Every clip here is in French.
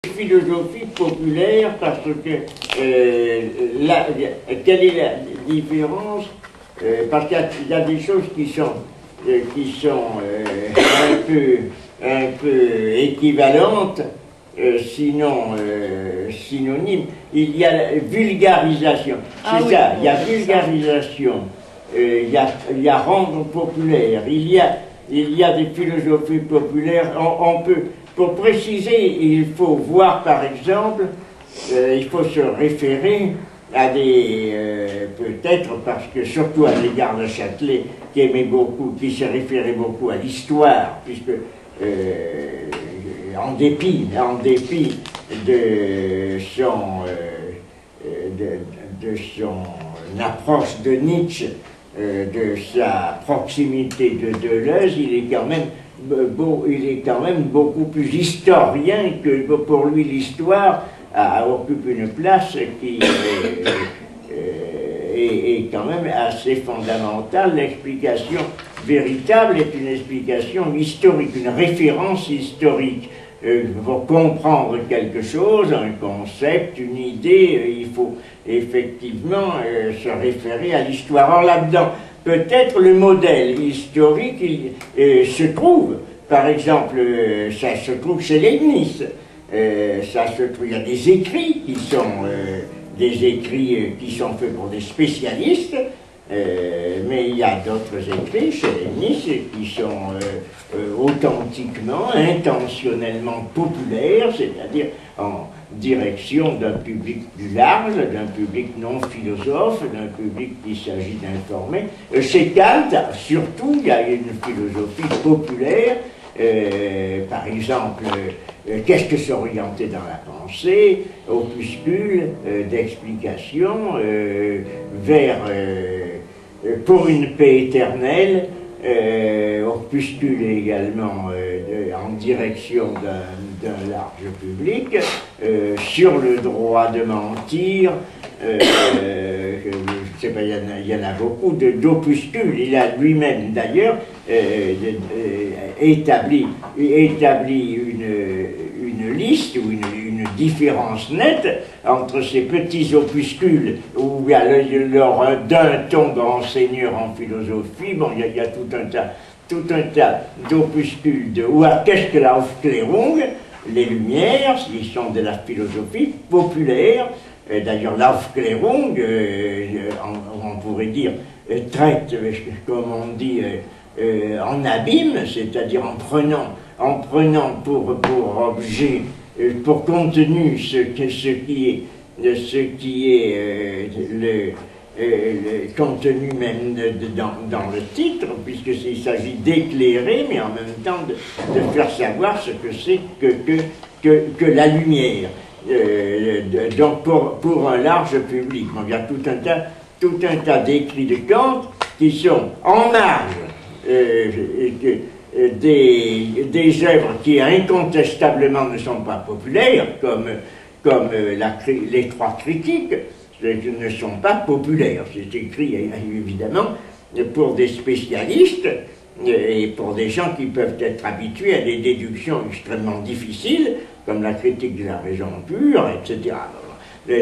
Philosophie populaire parce que quelle est la différence parce qu'il y a des choses qui sont un peu équivalentes, sinon synonymes. Il y a la vulgarisation, c'est ça, il y a vulgarisation, il y a rendre populaire, il y a des philosophies populaires, on peut. Pour préciser, il faut voir par exemple, il faut se référer à des, peut-être parce que surtout à l'égard de Châtelet, qui aimait beaucoup, qui se référait beaucoup à l'histoire, puisque en dépit de son approche de Nietzsche, de sa proximité de Deleuze, il est quand même beaucoup plus historien que pour lui l'histoire occupe une place qui est quand même assez fondamentale. L'explication véritable est une explication historique, une référence historique. Pour comprendre quelque chose, un concept, une idée, il faut effectivement se référer à l'histoire. Alors là-dedans, peut-être le modèle historique se trouve, par exemple, ça se trouve chez Leibniz, il y a des écrits qui sont faits pour des spécialistes, mais il y a d'autres écrits chez Leibniz qui sont authentiquement, intentionnellement populaires, c'est-à-dire en direction d'un public plus large, d'un public non philosophe, d'un public qui s'agit d'informer. Chez Kant, surtout, il y a une philosophie populaire, par exemple, qu'est-ce que s'orienter dans la pensée, opuscule d'explication pour une paix éternelle, opuscule également en direction d'un large public, sur le droit de mentir, je ne sais pas, il y en a beaucoup d'opuscules. Il a lui-même d'ailleurs établi une liste ou une différence nette entre ces petits opuscules où il y a d'un tombe enseigneur en philosophie. Bon, il y a tout un tas d'opuscules ou qu'est-ce que la Aufklärung, les Lumières, ils sont de la philosophie populaire. D'ailleurs, l'Aufklärung, on pourrait dire, traite, comme on dit, en abîme, c'est-à-dire en prenant pour objet, pour contenu ce qui est le contenu même dans le titre, puisqu'il s'agit d'éclairer, mais en même temps de faire savoir ce que c'est que la lumière. Donc pour un large public, il y a tout un tas d'écrits de Kant qui sont en marge des œuvres qui incontestablement ne sont pas populaires, comme les trois critiques, ne sont pas populaires. C'est écrit évidemment pour des spécialistes et pour des gens qui peuvent être habitués à des déductions extrêmement difficiles, comme la critique de la raison pure, etc.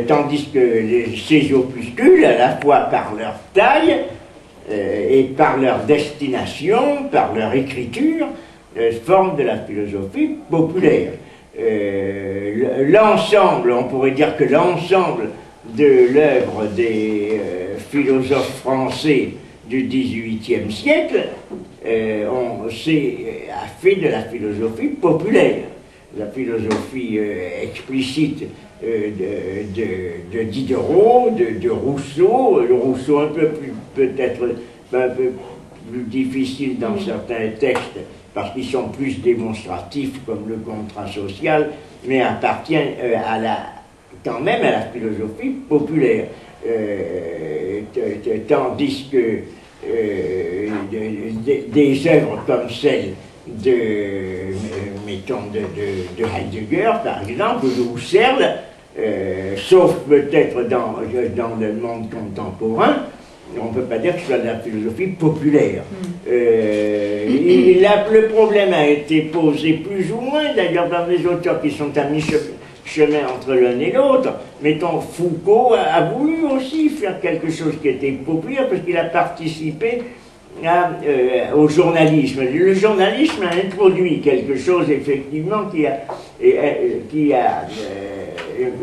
Tandis que ces opuscules, à la fois par leur taille et par leur destination, par leur écriture, forment de la philosophie populaire. L'ensemble, on pourrait dire que l'ensemble de l'œuvre des philosophes français du XVIIIe siècle a fait de la philosophie populaire. La philosophie explicite de Diderot, de Rousseau, le Rousseau peut-être un peu plus difficile dans certains textes parce qu'ils sont plus démonstratifs comme le contrat social, mais appartient quand même à la philosophie populaire. Tandis que des œuvres comme celle mettons de Heidegger, par exemple, ou de Husserl, sauf peut-être dans le monde contemporain, on ne peut pas dire que ce soit de la philosophie populaire. Le problème a été posé plus ou moins, d'ailleurs, par des auteurs qui sont à chemin entre l'un et l'autre. Mettons, Foucault a voulu aussi faire quelque chose qui était populaire parce qu'il a participé au journalisme. Le journalisme a introduit quelque chose effectivement qui a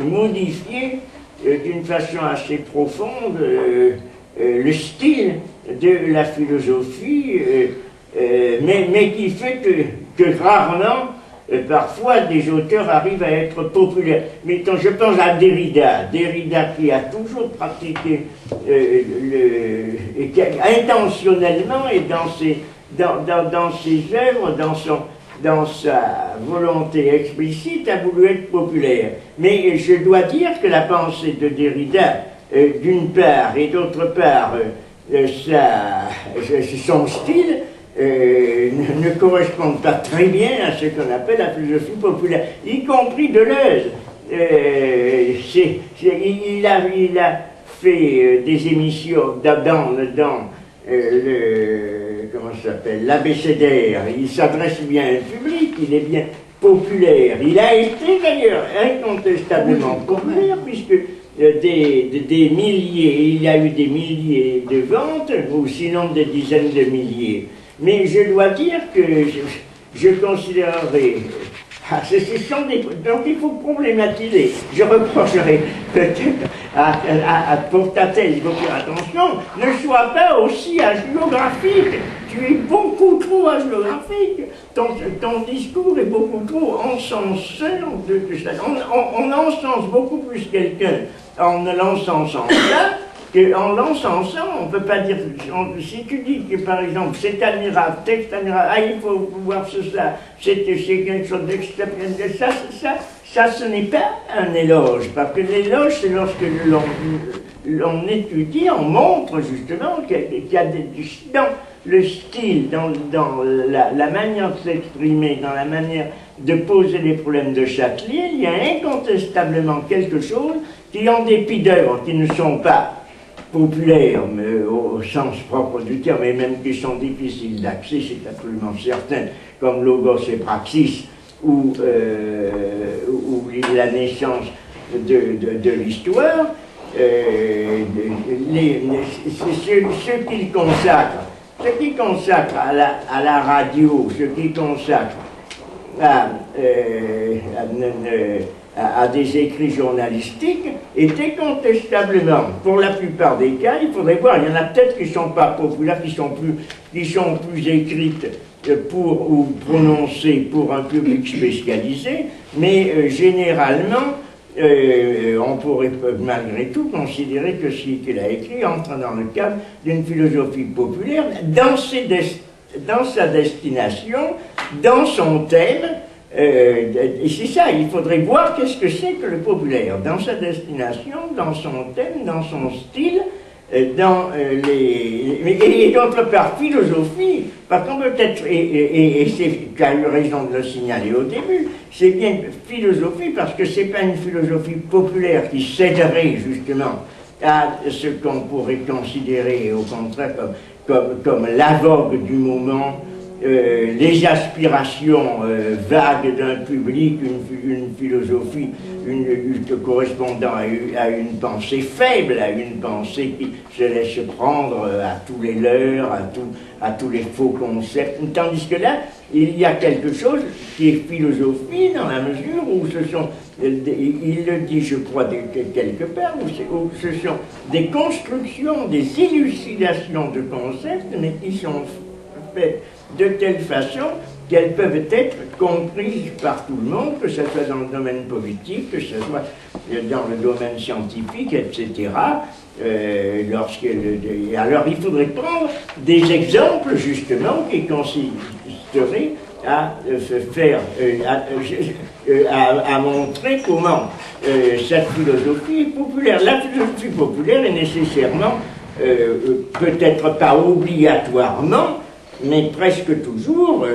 modifié d'une façon assez profonde le style de la philosophie, mais qui fait que rarement, parfois, des auteurs arrivent à être populaires. Mais quand je pense à Derrida qui a toujours pratiqué intentionnellement et dans ses œuvres, dans sa volonté explicite, a voulu être populaire. Mais je dois dire que la pensée de Derrida, d'une part, et d'autre part, son style, ne correspondent pas très bien à ce qu'on appelle la philosophie populaire, y compris Deleuze. Il a fait des émissions dans comment ça s'appelle, l'abécédaire. Il s'adresse bien à un public, il est bien populaire. Il a été d'ailleurs incontestablement populaire, puisque des milliers, il y a eu des milliers de ventes, ou sinon des dizaines de milliers. Mais je dois dire que je considérerais... donc il faut problématiser. Je reprocherai peut-être pour ta thèse, il faut faire attention, ne sois pas aussi hagiographique. Tu es beaucoup trop hagiographique. Ton discours est beaucoup trop encenseur de ça. On encense beaucoup plus quelqu'un en ne l'encensant pas qu'en l'encensant. On ne peut pas dire... si tu dis que, par exemple, c'est admirable, texte admirable, il faut voir ça, c'est quelque chose d'extraordinaire, ça, ce n'est pas un éloge, parce que l'éloge, c'est lorsque l'on étudie, on montre justement qu'il y a dans le style, dans la manière de s'exprimer, dans la manière de poser les problèmes de Châtelier, il y a incontestablement quelque chose qui, en dépit d'œuvres qui ne sont pas populaires, mais au sens propre du terme, et même qui sont difficiles d'accès, c'est absolument certain, comme Logos et Praxis, ou la naissance de l'histoire, ce qui consacre à la radio, ce qui consacre à des écrits journalistiques est incontestablement, pour la plupart des cas, il faudrait voir, il y en a peut-être qui ne sont pas populaires, qui sont plus écrites ou prononcées pour un public spécialisé, mais généralement, on pourrait malgré tout considérer que ce qu'il a écrit entre dans le cadre d'une philosophie populaire, dans sa destination, dans son thème. Et c'est ça, il faudrait voir qu'est-ce que c'est que le populaire, dans sa destination, dans son thème, dans son style, et d'autre part, philosophie, parce qu'on peut être, et tu as eu raison de le signaler au début, c'est bien philosophie parce que c'est pas une philosophie populaire qui céderait justement à ce qu'on pourrait considérer au contraire comme la vogue du moment, les aspirations vagues d'un public, une philosophie correspondant à une pensée faible, à une pensée qui se laisse prendre à tous les leurres, à tous les faux concepts. Tandis que là, il y a quelque chose qui est philosophie dans la mesure où ce sont, il le dit je crois quelque part, où ce sont des constructions, des élucidations de concepts, mais qui sont faites de telle façon qu'elles peuvent être comprises par tout le monde, que ce soit dans le domaine politique, que ce soit dans le domaine scientifique, etc. Alors il faudrait prendre des exemples justement qui consisteraient à à montrer comment cette philosophie est populaire. La philosophie populaire est nécessairement, peut-être pas obligatoirement, mais presque toujours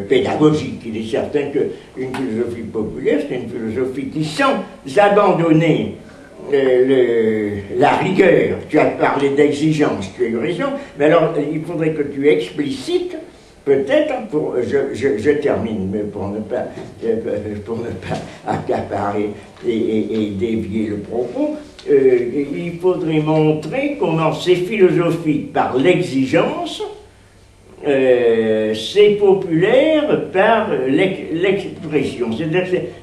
pédagogique. Il est certain qu'une philosophie populaire, c'est une philosophie qui, sans abandonner la rigueur, tu as parlé d'exigence, tu as eu raison, mais alors il faudrait que tu explicites peut-être, je termine, mais pour ne pas accaparer et dévier le propos, il faudrait montrer comment c'est philosophique par l'exigence, c'est populaire par l'expression.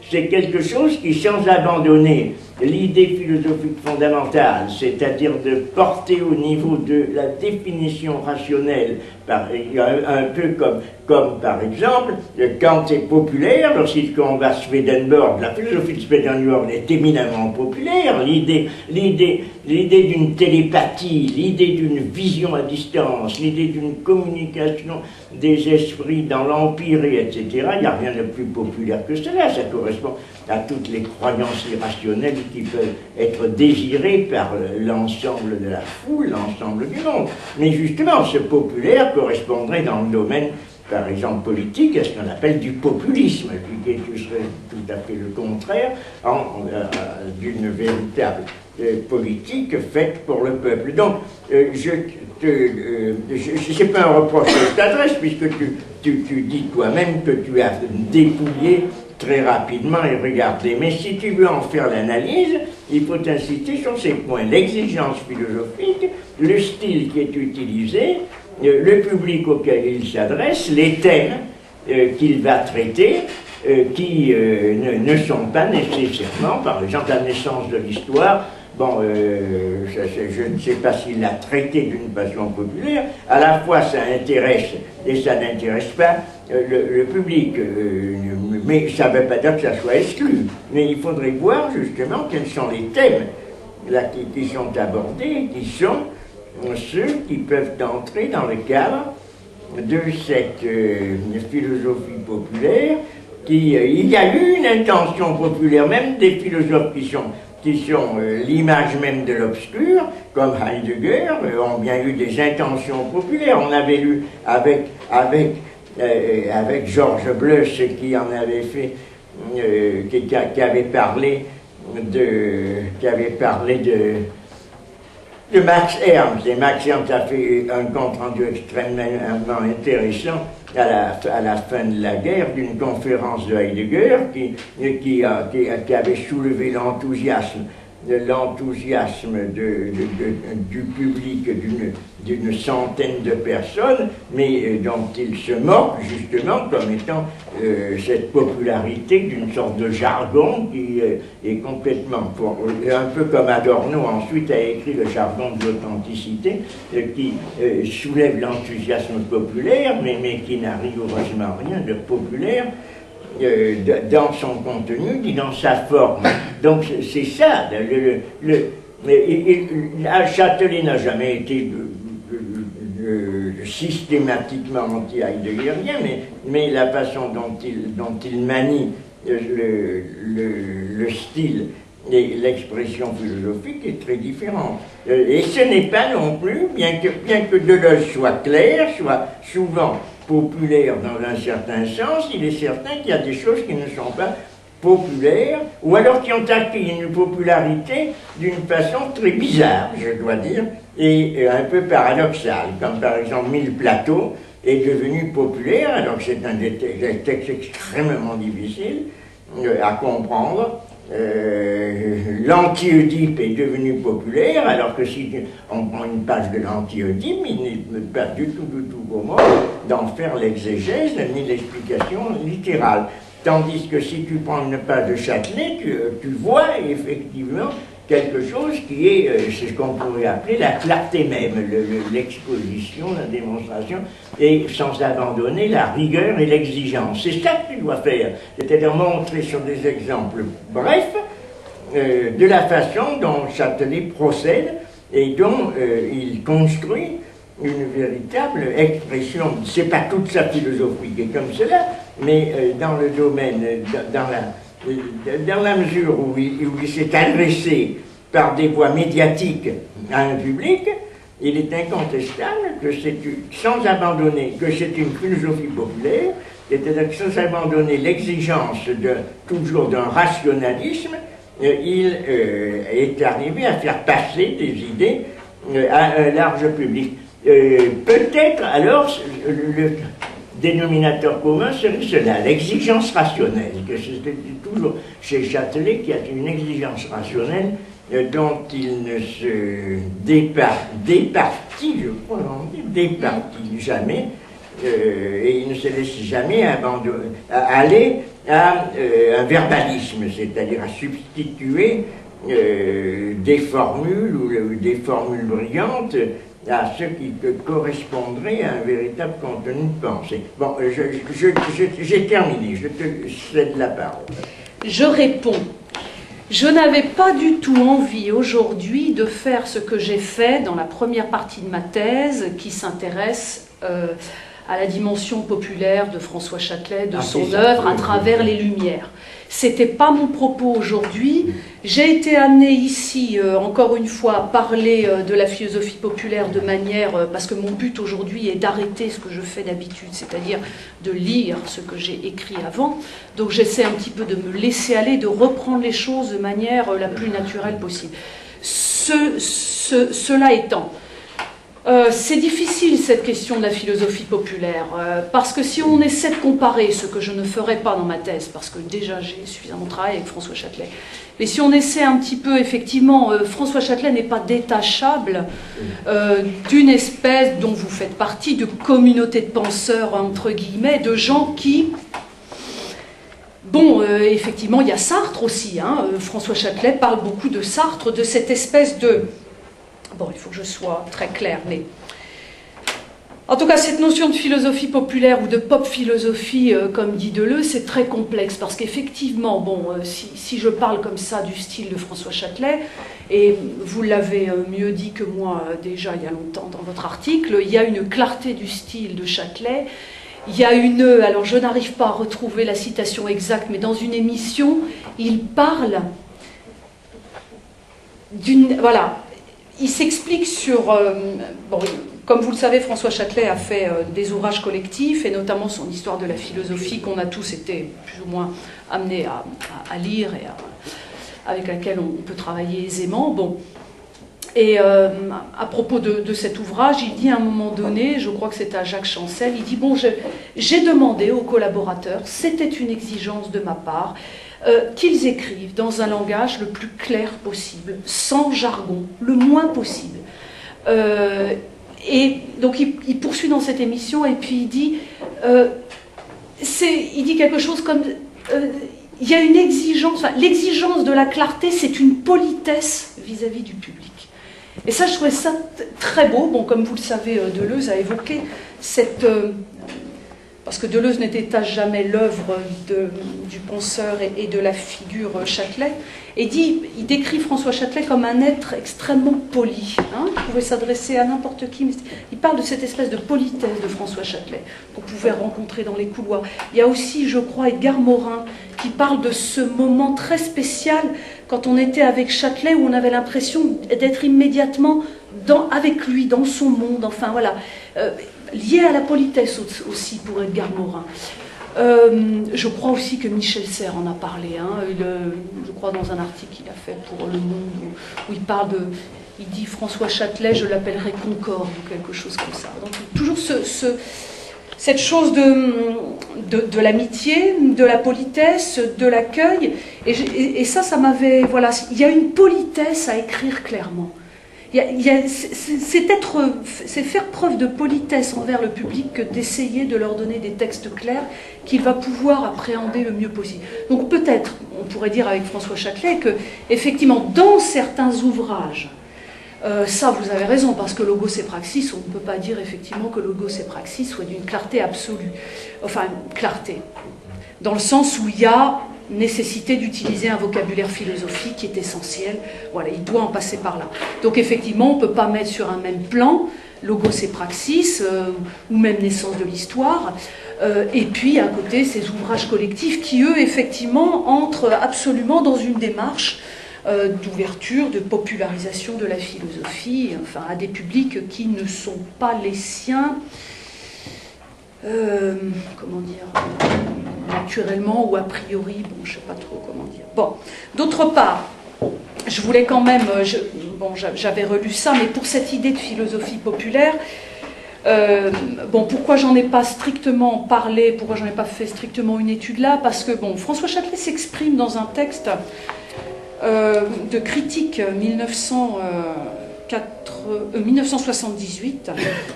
C'est quelque chose qui, sans abandonner l'idée philosophique fondamentale, c'est-à-dire de porter au niveau de la définition rationnelle, un peu comme par exemple, quand c'est populaire, lorsqu'on va à Swedenborg, la philosophie de Swedenborg est éminemment populaire, l'idée d'une télépathie, l'idée d'une vision à distance, l'idée d'une communication des esprits dans l'empire, etc. Il n'y a rien de plus populaire que cela, ça correspond à toutes les croyances irrationnelles qui peuvent être désirées par l'ensemble de la foule, l'ensemble du monde. Mais justement, ce populaire correspondrait dans le domaine, par exemple, politique, à ce qu'on appelle du populisme, qui serait tout à fait le contraire d'une véritable politique faite pour le peuple. Donc, c'est pas un reproche que je t'adresse, puisque tu dis toi-même que tu as dépouillé très rapidement et regardé. Mais si tu veux en faire l'analyse, il faut insister sur ces points. L'exigence philosophique, le style qui est utilisé, le public auquel il s'adresse, les thèmes qu'il va traiter, qui ne sont pas nécessairement, par exemple, la naissance de l'histoire. Bon, je ne sais pas s'il l'a traité d'une façon populaire. À la fois, ça intéresse et ça n'intéresse pas le public. Mais ça ne veut pas dire que ça soit exclu. Mais il faudrait voir justement quels sont les thèmes là, qui sont abordés, qui sont ceux qui peuvent entrer dans le cadre de cette philosophie populaire. Il y a eu une intention populaire, même des philosophes qui sont l'image même de l'obscur, comme Heidegger, ont bien eu des intentions populaires. On avait lu avec Georges Bleuss qui en avait fait, qui avait parlé de Max Ernst. Et Max Ernst a fait un compte-rendu extrêmement intéressant à la fin de la guerre d'une conférence de Heidegger qui avait soulevé l'enthousiasme du public d'une centaine de personnes, mais dont il se moque justement comme étant cette popularité d'une sorte de jargon qui est complètement, un peu comme Adorno ensuite a écrit le jargon de l'authenticité, qui soulève l'enthousiasme populaire, mais qui n'a rigoureusement rien de populaire dans son contenu ni dans sa forme. Donc c'est ça. Châtelet n'a jamais été systématiquement anti-heideggerien, mais la façon dont il manie le style et l'expression philosophique est très différente. Et ce n'est pas non plus, bien que Deleuze soit clair, soit souvent populaire dans un certain sens, il est certain qu'il y a des choses qui ne sont pas populaires, ou alors qui ont acquis une popularité d'une façon très bizarre, je dois dire, et un peu paradoxale, comme par exemple Mille Plateaux est devenu populaire, alors que c'est un des textes extrêmement difficile à comprendre. L'anti-Oedipe est devenu populaire, alors que si on prend une page de l'anti-Oedipe, il n'est pas du tout comment d'en faire l'exégèse ni l'explication littérale. Tandis que si tu prends une page de Châtelet, tu vois effectivement quelque chose qui est, c'est ce qu'on pourrait appeler la clarté même, l'exposition, la démonstration, et sans abandonner la rigueur et l'exigence. C'est ça que tu dois faire, c'est-à-dire montrer sur des exemples brefs de la façon dont Châtelet procède et dont il construit une véritable expression. C'est pas toute sa philosophie qui est comme cela, mais dans le domaine, dans la mesure où il s'est adressé par des voies médiatiques à un public, il est incontestable que sans abandonner que c'est une philosophie populaire, c'est-à-dire que sans abandonner l'exigence toujours d'un rationalisme, il est arrivé à faire passer des idées à un large public. Peut-être alors dénominateur commun serait cela, l'exigence rationnelle, que c'était toujours chez Châtelet qu'il y a une exigence rationnelle dont il ne se départit, je crois, départit jamais, et il ne se laisse jamais aller à un verbalisme, c'est-à-dire à substituer des formules ou des formules brillantes à ce qui correspondrait à un véritable contenu de pensée. Bon, j'ai terminé, je te cède la parole. Je réponds. Je n'avais pas du tout envie aujourd'hui de faire ce que j'ai fait dans la première partie de ma thèse qui s'intéresse à la dimension populaire de François Châtelet, de son œuvre à travers les Lumières. C'était pas mon propos aujourd'hui. J'ai été amenée ici, encore une fois, à parler de la philosophie populaire de manière... parce que mon but aujourd'hui est d'arrêter ce que je fais d'habitude, c'est-à-dire de lire ce que j'ai écrit avant. Donc j'essaie un petit peu de me laisser aller, de reprendre les choses de manière la plus naturelle possible. Cela étant... c'est difficile cette question de la philosophie populaire, parce que si on essaie de comparer, ce que je ne ferai pas dans ma thèse, parce que déjà j'ai suffisamment travaillé avec François Châtelet, mais si on essaie un petit peu, effectivement, François Châtelet n'est pas détachable d'une espèce dont vous faites partie, de communauté de penseurs, entre guillemets, de gens qui... Bon, effectivement, il y a Sartre aussi, hein, François Châtelet parle beaucoup de Sartre, de cette espèce de... Bon, il faut que je sois très claire, mais... En tout cas, cette notion de philosophie populaire ou de pop-philosophie, comme dit Deleuze, c'est très complexe, parce qu'effectivement, bon, si je parle comme ça du style de François Châtelet, et vous l'avez mieux dit que moi déjà il y a longtemps dans votre article, il y a une clarté du style de Châtelet, il y a une... Alors, je n'arrive pas à retrouver la citation exacte, mais dans une émission, il parle d'une... Voilà. Il s'explique sur... bon, comme vous le savez, François Châtelet a fait des ouvrages collectifs, et notamment son histoire de la philosophie, qu'on a tous été plus ou moins amenés à lire, et avec laquelle on peut travailler aisément. Bon. Et à propos de cet ouvrage, il dit à un moment donné, je crois que c'est à Jacques Chancel, il dit, bon, j'ai demandé aux collaborateurs, c'était une exigence de ma part, qu'ils écrivent dans un langage le plus clair possible, sans jargon, le moins possible. Et donc il poursuit dans cette émission et puis il dit quelque chose comme il y a une exigence, enfin, l'exigence de la clarté, c'est une politesse vis-à-vis du public. Et ça, je trouvais ça très beau. Bon, comme vous le savez, Deleuze a évoqué cette... parce que Deleuze ne détache jamais l'œuvre du penseur et de la figure Châtelet, et il décrit François Châtelet comme un être extrêmement poli. Hein, il pouvait s'adresser à n'importe qui, mais il parle de cette espèce de politesse de François Châtelet qu'on pouvait rencontrer dans les couloirs. Il y a aussi, je crois, Edgar Morin, qui parle de ce moment très spécial quand on était avec Châtelet, où on avait l'impression d'être immédiatement avec lui, dans son monde, enfin voilà... lié à la politesse aussi pour Edgar Morin. Je crois aussi que Michel Serres en a parlé, hein, je crois dans un article qu'il a fait pour Le Monde, où il parle de... Il dit François Châtelet, je l'appellerai Concorde, ou quelque chose comme ça. Donc toujours cette chose de l'amitié, de la politesse, de l'accueil, et ça m'avait... Voilà, il y a une politesse à écrire clairement. C'est faire preuve de politesse envers le public que d'essayer de leur donner des textes clairs qu'il va pouvoir appréhender le mieux possible. Donc peut-être, on pourrait dire avec François Châtelet, que effectivement, dans certains ouvrages, ça vous avez raison, parce que Logos et Praxis, on ne peut pas dire effectivement que Logos et Praxis soit d'une clarté absolue. Enfin, clarté, dans le sens où il y a nécessité d'utiliser un vocabulaire philosophique qui est essentiel. Voilà, il doit en passer par là. Donc effectivement, on ne peut pas mettre sur un même plan Logos et Praxis, ou même Naissance de l'Histoire, et puis à côté ces ouvrages collectifs qui, eux, effectivement, entrent absolument dans une démarche d'ouverture, de popularisation de la philosophie, enfin, à des publics qui ne sont pas les siens, comment dire, naturellement ou a priori, bon, je ne sais pas trop comment dire. Bon, d'autre part, je voulais quand même, bon, j'avais relu ça, mais pour cette idée de philosophie populaire, Bon, pourquoi j'en ai pas strictement parlé, pourquoi j'en ai pas fait strictement une étude là? Parce que, bon, François Châtelet s'exprime dans un texte de critique 1978,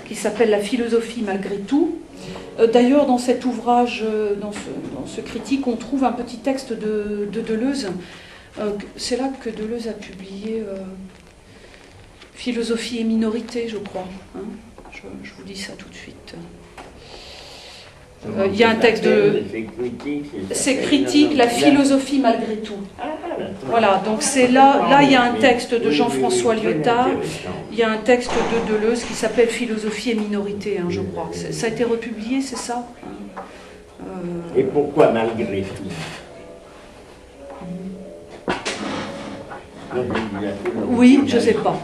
qui s'appelle « La philosophie malgré tout ». D'ailleurs, dans cet ouvrage, dans ce critique, on trouve un petit texte de Deleuze. C'est là que Deleuze a publié « Philosophie et minorité », je crois. Hein, je vous dis ça tout de suite. Il y a un texte de... C'est critique, la philosophie malgré tout. Voilà, donc c'est là, il y a un texte de Jean-François Lyotard, il y a un texte de Deleuze qui s'appelle Philosophie et minorité, hein, je crois. Ça a été republié, c'est ça? Et pourquoi malgré tout? Oui, je ne sais pas.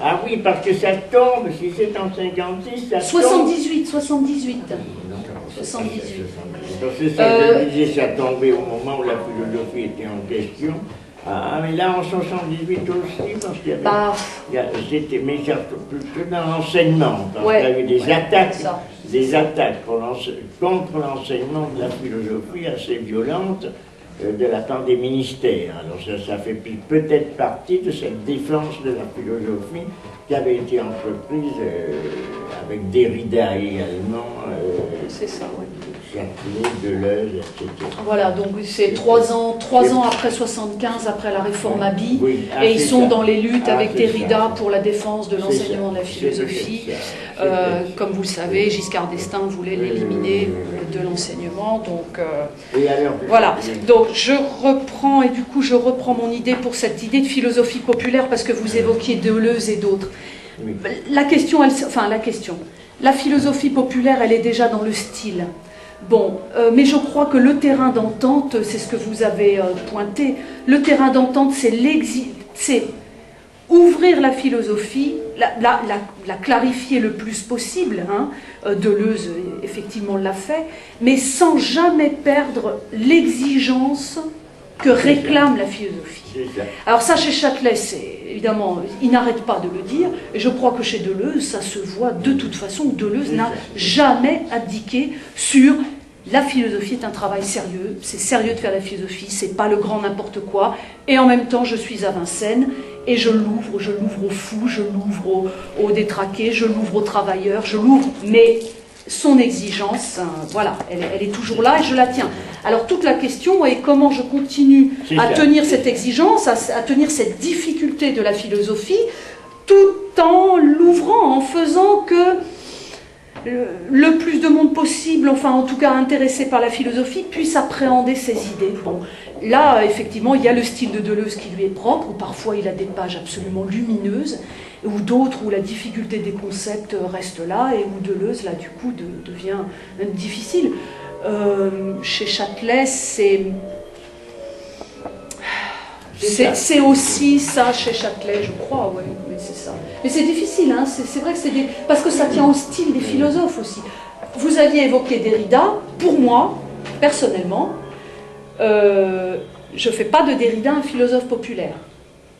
Ah oui, parce que ça tombe, si c'est en 56, ça 78. Parce que ça, je disais, ça tombait au moment où la philosophie était en question. Ah, mais là, en 78 aussi, parce qu'il y avait... C'était, mais plutôt dans l'enseignement, parce qu'il y avait des attaques contre l'enseignement de la philosophie assez violentes de la part des ministères. Alors ça fait peut-être partie de cette défense de la philosophie qui avait été entreprise avec Derrida également. C'est ça, oui. Châtelet, Deleuze, etc. Voilà, donc c'est 3 ans après 75, après la réforme Abi, et ils sont dans les luttes avec Derrida pour la défense de l'enseignement de la philosophie. Comme vous le savez, Giscard d'Estaing voulait l'éliminer de l'enseignement, donc voilà. Donc je reprends, et du coup je reprends mon idée pour cette idée de philosophie populaire, parce que vous évoquiez Deleuze et d'autres. Oui. La philosophie populaire, elle est déjà dans le style. Bon, mais je crois que le terrain d'entente, c'est ce que vous avez pointé, le terrain d'entente, c'est ouvrir la philosophie, la clarifier le plus possible, hein. Deleuze, effectivement, l'a fait, mais sans jamais perdre l'exigence que réclame la philosophie. Alors ça, chez Châtelet, c'est évidemment, il n'arrête pas de le dire, et je crois que chez Deleuze, ça se voit de toute façon. Deleuze n'a jamais abdiqué sur la philosophie est un travail sérieux, c'est sérieux de faire la philosophie, c'est pas le grand n'importe quoi, et en même temps, je suis à Vincennes, et je l'ouvre aux fous, je l'ouvre aux détraqués, je l'ouvre aux travailleurs, je l'ouvre, mais son exigence, voilà, elle est toujours là et je la tiens. Alors toute la question est comment je continue à tenir cette exigence, à tenir cette difficulté de la philosophie, tout en l'ouvrant, en faisant que le plus de monde possible, enfin en tout cas intéressé par la philosophie, puisse appréhender ses idées. Bon, là, effectivement, il y a le style de Deleuze qui lui est propre, où parfois il a des pages absolument lumineuses, ou d'autres où la difficulté des concepts reste là, et où Deleuze, là, du coup, devient difficile. Chez Châtelet, c'est aussi ça chez Châtelet, je crois, oui, mais c'est ça. Mais c'est difficile, hein, c'est vrai que c'est parce que ça tient au style des philosophes aussi. Vous aviez évoqué Derrida, pour moi, personnellement, je ne fais pas de Derrida un philosophe populaire,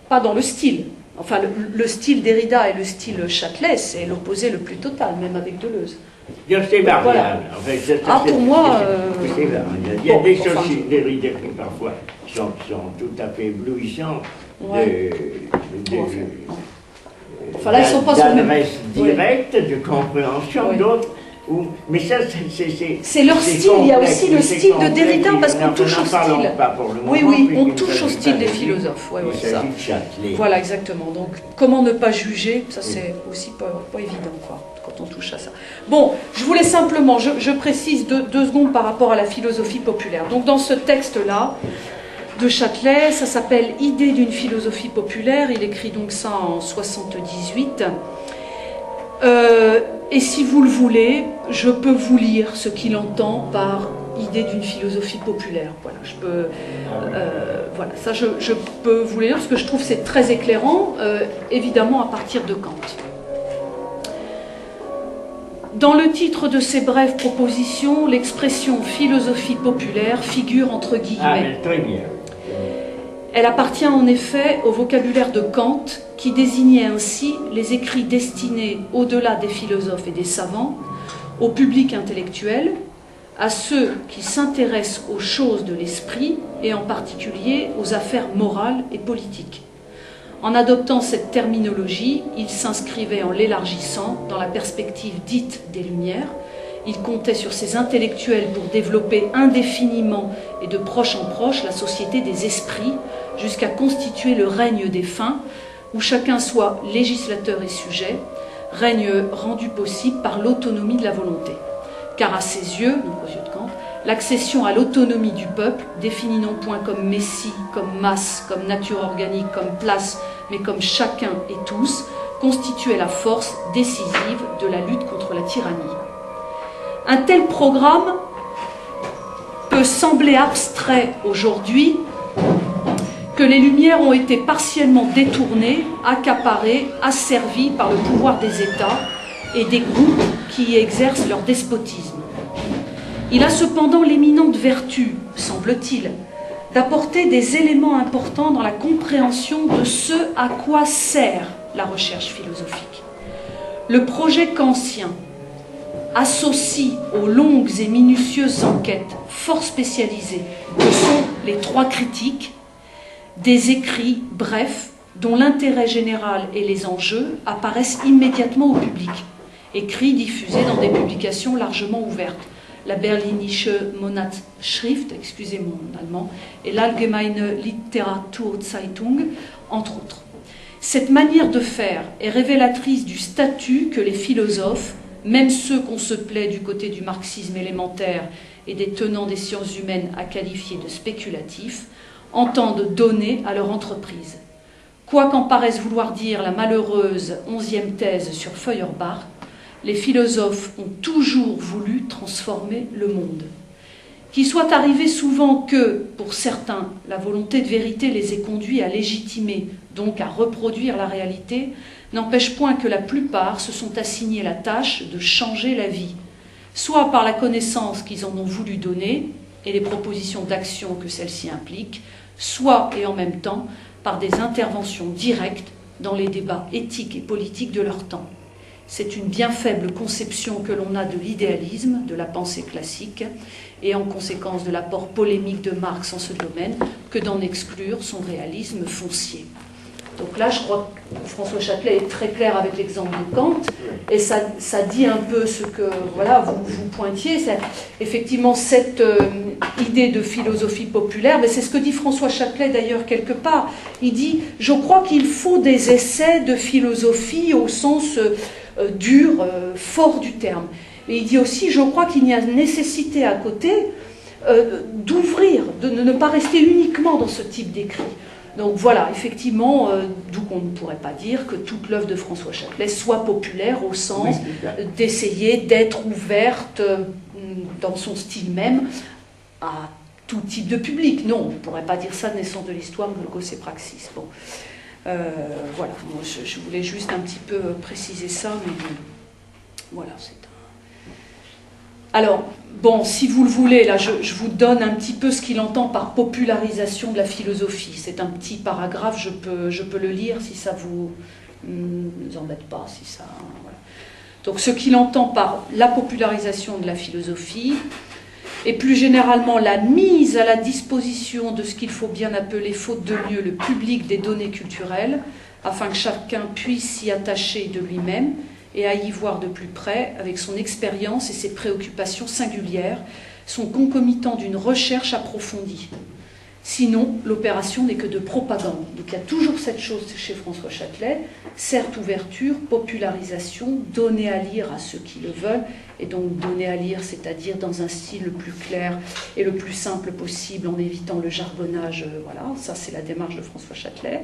pas dans le style. Enfin, le style Derrida et le style Châtelet, c'est l'opposé le plus total, même avec Deleuze. C'est variable. Voilà. En fait, pour moi... il y a des choses chez Derrida qui parfois sont tout à fait éblouissantes. Ouais. Enfin, là, ils sont pas sur le même... d'adresse directe, de compréhension, d'autres... Mais ça, c'est leur style, il y a aussi le style de Derrida, parce qu'on touche au style. Oui, on touche au style des philosophes. Ouais, ça. Voilà, exactement. Donc, comment ne pas juger, ça c'est aussi pas évident, quoi, quand on touche à ça. Bon, je voulais simplement, je précise deux secondes par rapport à la philosophie populaire. Donc, dans ce texte-là, de Châtelet, ça s'appelle « Idée d'une philosophie populaire », il écrit donc ça en 78. Et si vous le voulez, je peux vous lire ce qu'il entend par idée d'une philosophie populaire. Voilà, voilà, ça je peux vous le lire parce que je trouve que c'est très éclairant, évidemment à partir de Kant. Dans le titre de ces brèves propositions, l'expression philosophie populaire figure entre guillemets. Ah, très bien. Elle appartient en effet au vocabulaire de Kant, qui désignait ainsi les écrits destinés au-delà des philosophes et des savants, au public intellectuel, à ceux qui s'intéressent aux choses de l'esprit et en particulier aux affaires morales et politiques. En adoptant cette terminologie, il s'inscrivait en l'élargissant dans la perspective dite des Lumières. Il comptait sur ces intellectuels pour développer indéfiniment et de proche en proche la société des esprits, jusqu'à constituer le règne des fins, où chacun soit législateur et sujet, règne rendu possible par l'autonomie de la volonté. Car à ses yeux, donc aux yeux de Kant, l'accession à l'autonomie du peuple, définie non point comme messie, comme masse, comme nature organique, comme place, mais comme chacun et tous, constituait la force décisive de la lutte contre la tyrannie. Un tel programme peut sembler abstrait aujourd'hui, que les Lumières ont été partiellement détournées, accaparées, asservies par le pouvoir des États et des groupes qui y exercent leur despotisme. Il a cependant l'éminente vertu, semble-t-il, d'apporter des éléments importants dans la compréhension de ce à quoi sert la recherche philosophique. Le projet kantien associe aux longues et minutieuses enquêtes fort spécialisées que sont les trois critiques, des écrits brefs dont l'intérêt général et les enjeux apparaissent immédiatement au public, écrits diffusés dans des publications largement ouvertes, la Berlinische Monatsschrift, excusez mon allemand, et l'Allgemeine Literaturzeitung, entre autres. Cette manière de faire est révélatrice du statut que les philosophes, même ceux qu'on se plaît du côté du marxisme élémentaire et des tenants des sciences humaines à qualifier de spéculatifs, entendent donner à leur entreprise. Quoi qu'en paraisse vouloir dire la malheureuse 11e thèse sur Feuerbach, les philosophes ont toujours voulu transformer le monde. Qu'il soit arrivé souvent que, pour certains, la volonté de vérité les ait conduits à légitimer, donc à reproduire la réalité, n'empêche point que la plupart se sont assignés la tâche de changer la vie, soit par la connaissance qu'ils en ont voulu donner et les propositions d'action que celle-ci implique, soit et en même temps par des interventions directes dans les débats éthiques et politiques de leur temps. C'est une bien faible conception que l'on a de l'idéalisme, de la pensée classique, et en conséquence de l'apport polémique de Marx en ce domaine, que d'en exclure son réalisme foncier. Donc là, je crois que François Châtelet est très clair avec l'exemple de Kant, et ça dit un peu ce que voilà, vous pointiez, c'est effectivement cette idée de philosophie populaire, mais c'est ce que dit François Châtelet d'ailleurs quelque part. Il dit « Je crois qu'il faut des essais de philosophie au sens dur, fort du terme ». Et il dit aussi « Je crois qu'il y a nécessité à côté d'ouvrir, de ne pas rester uniquement dans ce type d'écrit ». Donc voilà, effectivement, d'où qu'on ne pourrait pas dire que toute l'œuvre de François Châtelet soit populaire au sens d'essayer d'être ouverte dans son style même à tout type de public. Non, on ne pourrait pas dire ça de Naissance de l'Histoire, Logos et Praxis. Bon, voilà, moi, je voulais juste un petit peu préciser ça, mais voilà, c'est un... Alors, bon, si vous le voulez, là, je vous donne un petit peu ce qu'il entend par popularisation de la philosophie. C'est un petit paragraphe, je peux le lire si ça vous embête pas, si ça... Voilà. Donc, ce qu'il entend par la popularisation de la philosophie, et plus généralement la mise à la disposition de ce qu'il faut bien appeler, faute de mieux, le public des données culturelles, afin que chacun puisse s'y attacher de lui-même, et à y voir de plus près avec son expérience et ses préoccupations singulières, sont concomitants d'une recherche approfondie. Sinon, l'opération n'est que de propagande. Donc il y a toujours cette chose chez François Châtelet, certes ouverture, popularisation, donner à lire à ceux qui le veulent, et donc donner à lire, c'est-à-dire dans un style le plus clair et le plus simple possible, en évitant le jargonnage, voilà, ça c'est la démarche de François Châtelet.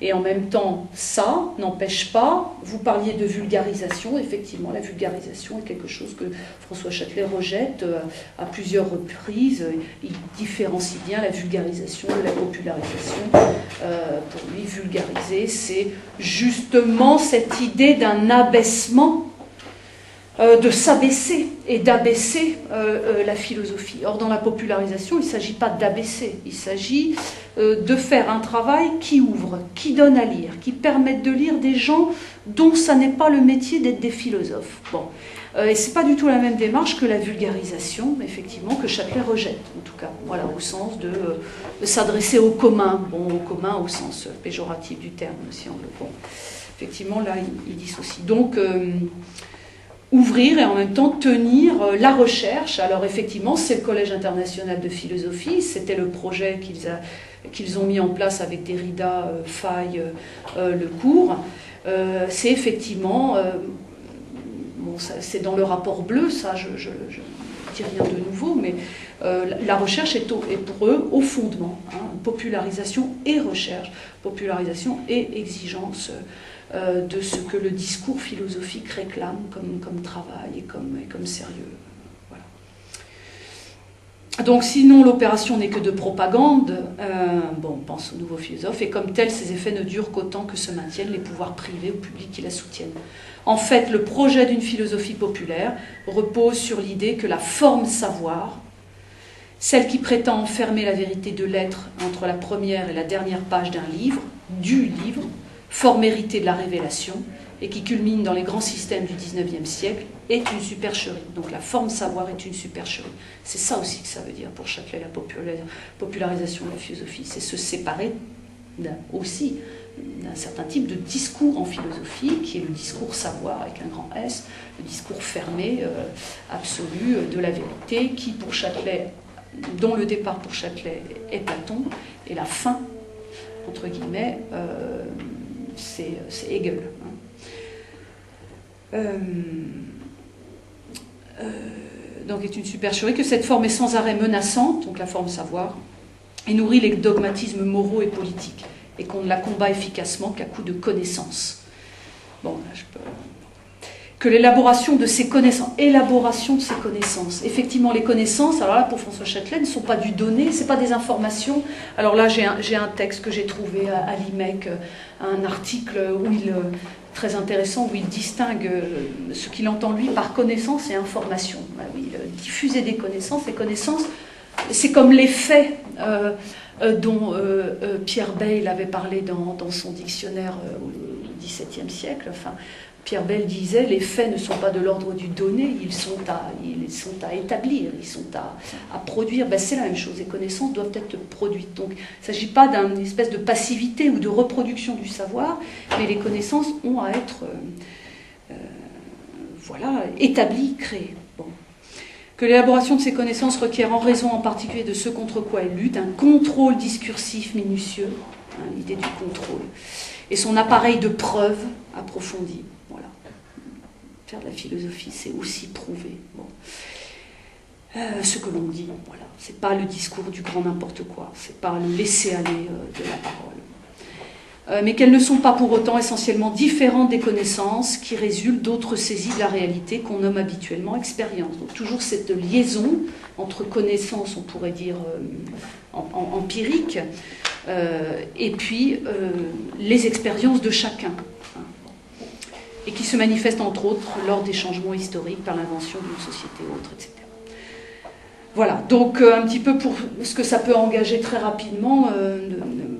Et en même temps, ça n'empêche pas, vous parliez de vulgarisation, effectivement, la vulgarisation est quelque chose que François Châtelet rejette à plusieurs reprises. Il différencie bien la vulgarisation de la popularisation. Pour lui, vulgariser, c'est justement cette idée d'un abaissement de s'abaisser et d'abaisser la philosophie. Or, dans la popularisation, il ne s'agit pas d'abaisser, il s'agit de faire un travail qui ouvre, qui donne à lire, qui permette de lire des gens dont ça n'est pas le métier d'être des philosophes. Bon. Et ce n'est pas du tout la même démarche que la vulgarisation, effectivement, que Châtelet rejette, en tout cas, voilà, au sens de s'adresser au commun, bon, au commun au sens péjoratif du terme, si on le bon. Effectivement, là, il dissocie. Donc, ouvrir et en même temps tenir la recherche. Alors effectivement, c'est le Collège international de philosophie, c'était le projet qu'ils ont mis en place avec Derrida, Faye, le cours. C'est effectivement, bon, c'est dans le rapport bleu, ça je dis rien de nouveau, mais la recherche est pour eux au fondement, hein, popularisation et recherche, popularisation et exigence de ce que le discours philosophique réclame comme travail et comme sérieux. Voilà. Donc sinon l'opération n'est que de propagande, bon, on pense aux nouveaux philosophes, et comme tel, ces effets ne durent qu'autant que se maintiennent les pouvoirs privés ou publics qui la soutiennent. En fait, le projet d'une philosophie populaire repose sur l'idée que la forme savoir, celle qui prétend enfermer la vérité de l'être entre la première et la dernière page d'un livre, du livre, forme héritée de la révélation, et qui culmine dans les grands systèmes du XIXe siècle, est une supercherie. Donc la forme savoir est une supercherie. C'est ça aussi que ça veut dire pour Châtelet, la popularisation de la philosophie. C'est se séparer aussi d'un certain type de discours en philosophie, qui est le discours savoir avec un grand S, le discours fermé, absolu de la vérité, qui pour Châtelet, dont le départ pour Châtelet est Platon, et la fin, entre guillemets, c'est Hegel. Donc est une supercherie, que cette forme est sans arrêt menaçante, donc la forme savoir, et nourrit les dogmatismes moraux et politiques, et qu'on ne la combat efficacement qu'à coup de connaissances. Bon, là je peux... Que l'élaboration de ces connaissances, effectivement les connaissances, alors là pour François Châtelet, ne sont pas du donné, ce n'est pas des informations. Alors là j'ai un texte que j'ai trouvé à l'IMEC, un article où très intéressant, où il distingue ce qu'il entend lui par connaissance et information. Ben oui, diffuser des connaissances, les connaissances, c'est comme les faits dont Pierre Bayle avait parlé dans son dictionnaire au XVIIe siècle, enfin, Pierre Bayle disait, les faits ne sont pas de l'ordre du donné, ils sont à établir, ils sont à produire. Ben, c'est la même chose, les connaissances doivent être produites. Donc il ne s'agit pas d'une espèce de passivité ou de reproduction du savoir, mais les connaissances ont à être voilà, établies, créées. Bon. Que l'élaboration de ces connaissances requiert en raison en particulier de ce contre quoi elle lutte, un contrôle discursif minutieux, hein, l'idée du contrôle, et son appareil de preuve approfondi. Voilà. Faire de la philosophie, c'est aussi prouver. Bon. Ce que l'on dit, voilà. C'est pas le discours du grand n'importe quoi, c'est pas le laisser-aller de la parole. Mais qu'elles ne sont pas pour autant essentiellement différentes des connaissances qui résultent d'autres saisies de la réalité qu'on nomme habituellement expérience. Donc toujours cette liaison entre connaissances, on pourrait dire empiriques, et puis les expériences de chacun, hein, et qui se manifestent entre autres lors des changements historiques par l'invention d'une société autre, etc. Voilà, donc un petit peu pour ce que ça peut engager très rapidement,